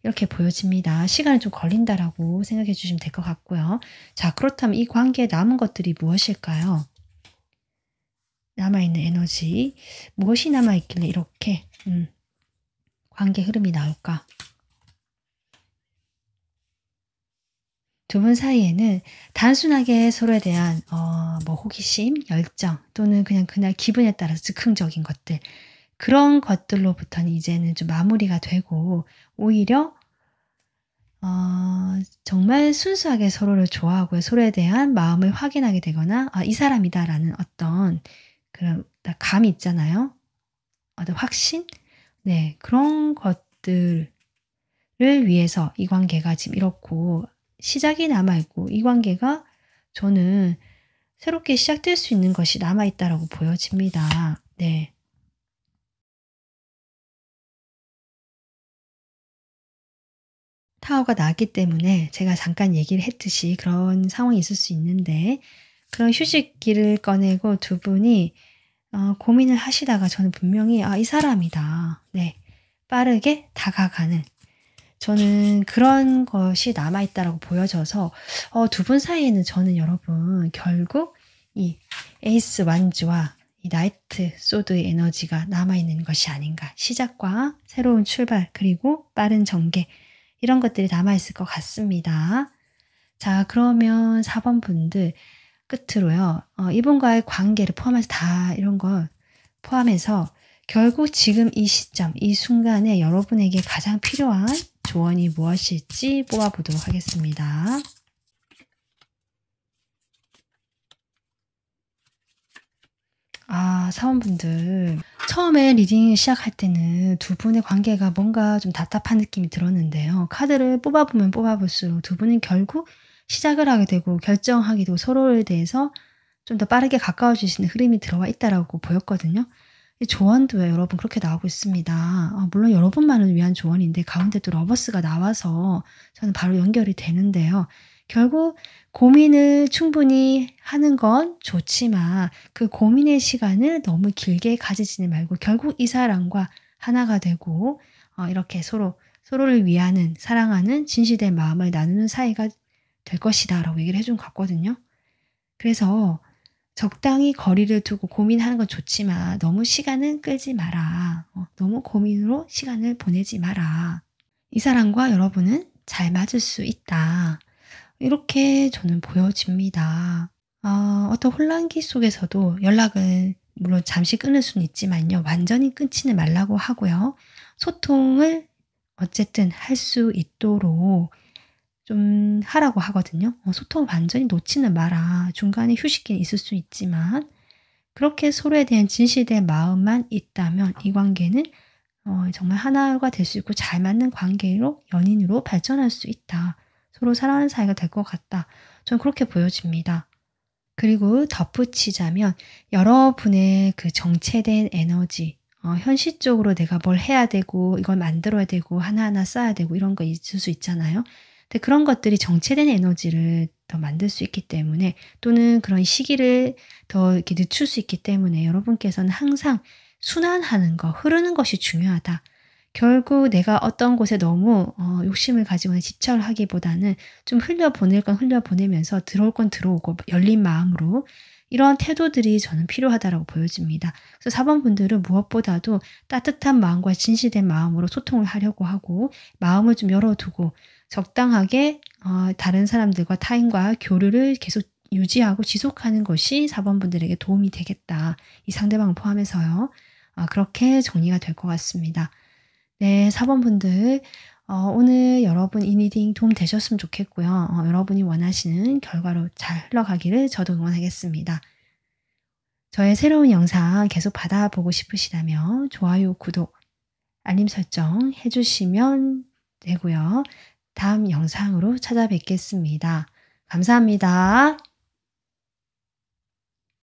이렇게 보여집니다. 시간이 좀 걸린다라고 생각해 주시면 될 것 같고요. 자 그렇다면 이 관계에 남은 것들이 무엇일까요? 남아있는 에너지 무엇이 남아있길래 이렇게 관계 흐름이 나올까? 두 분 사이에는 단순하게 서로에 대한 뭐 호기심, 열정 또는 그냥 그날 기분에 따라서 즉흥적인 것들 그런 것들로부터는 이제는 좀 마무리가 되고 오히려 정말 순수하게 서로를 좋아하고 서로에 대한 마음을 확인하게 되거나 '아 이 사람이다.'라는 어떤 그런 딱 감이 있잖아요. 어떤 확신? 네. 그런 것들을 위해서 이 관계가 지금 이렇고 시작이 남아 있고 이 관계가 저는 새롭게 시작될 수 있는 것이 남아 있다라고 보여집니다. 네. 타워가 나왔기 때문에 제가 잠깐 얘기를 했듯이 그런 상황이 있을 수 있는데 그런 휴식기를 꺼내고 두 분이 고민을 하시다가 저는 분명히 '아 이 사람이다.' 네. 빠르게 다가가는 저는 그런 것이 남아 있다라고 보여져서 두 분 사이에는 저는 여러분 결국 이 에이스 완즈와 이 나이트 소드의 에너지가 남아있는 것이 아닌가. 시작과 새로운 출발 그리고 빠른 전개 이런 것들이 남아있을 것 같습니다. 자, 그러면 4번 분들 끝으로요. 이분과의 관계를 포함해서 다 이런 걸 포함해서 결국 지금 이 시점, 이 순간에 여러분에게 가장 필요한 조언이 무엇일지 뽑아보도록 하겠습니다. 사원분들 처음에 리딩 시작할 때는 두 분의 관계가 뭔가 좀 답답한 느낌이 들었는데요. 카드를 뽑아보면 뽑아볼수록 두 분은 결국 시작을 하게 되고 결정하게 되고 서로에 대해서 좀 더 빠르게 가까워지시는 흐름이 들어와 있다라고 보였거든요. 이 조언도요, 여러분 그렇게 나오고 있습니다. 물론 여러분만을 위한 조언인데 가운데 또 러버스가 나와서 저는 바로 연결이 되는데요. 결국 고민을 충분히 하는 건 좋지만 그 고민의 시간을 너무 길게 가지지는 말고 결국 이 사람과 하나가 되고 이렇게 서로를 위하는 사랑하는 진실된 마음을 나누는 사이가 될 것이다 라고 얘기를 해준 것 같거든요. 그래서 적당히 거리를 두고 고민하는 건 좋지만 너무 시간은 끌지 마라. 너무 고민으로 시간을 보내지 마라. 이 사람과 여러분은 잘 맞을 수 있다. 이렇게 저는 보여집니다. 어떤 혼란기 속에서도 연락을 물론 잠시 끊을 수는 있지만요. 완전히 끊지는 말라고 하고요. 소통을 어쨌든 할 수 있도록 좀 하라고 하거든요. 소통을 완전히 놓지는 마라. 중간에 휴식기는 있을 수 있지만 그렇게 서로에 대한 진실된 마음만 있다면 이 관계는 정말 하나가 될 수 있고 잘 맞는 관계로 연인으로 발전할 수 있다. 서로 사랑하는 사이가 될 것 같다. 저는 그렇게 보여집니다. 그리고 덧붙이자면 여러분의 그 정체된 에너지, 현실적으로 내가 뭘 해야 되고 이걸 만들어야 되고 하나하나 써야 되고 이런 거 있을 수 있잖아요. 근데 그런 것들이 정체된 에너지를 더 만들 수 있기 때문에 또는 그런 시기를 더 이렇게 늦출 수 있기 때문에 여러분께서는 항상 순환하는 거, 흐르는 것이 중요하다. 결국 내가 어떤 곳에 너무 욕심을 가지거나 집착을 하기보다는 좀 흘려보낼 건 흘려보내면서 들어올 건 들어오고 열린 마음으로 이런 태도들이 저는 필요하다고 보여집니다. 그래서 4번 분들은 무엇보다도 따뜻한 마음과 진실된 마음으로 소통을 하려고 하고 마음을 좀 열어두고 적당하게 다른 사람들과 타인과 교류를 계속 유지하고 지속하는 것이 4번 분들에게 도움이 되겠다. 이 상대방을 포함해서요. 그렇게 정리가 될 것 같습니다. 네, 4번 분들 오늘 여러분 이 리딩 도움 되셨으면 좋겠고요. 여러분이 원하시는 결과로 잘 흘러가기를 저도 응원하겠습니다. 저의 새로운 영상 계속 받아보고 싶으시다면 좋아요, 구독, 알림 설정 해주시면 되고요. 다음 영상으로 찾아뵙겠습니다. 감사합니다.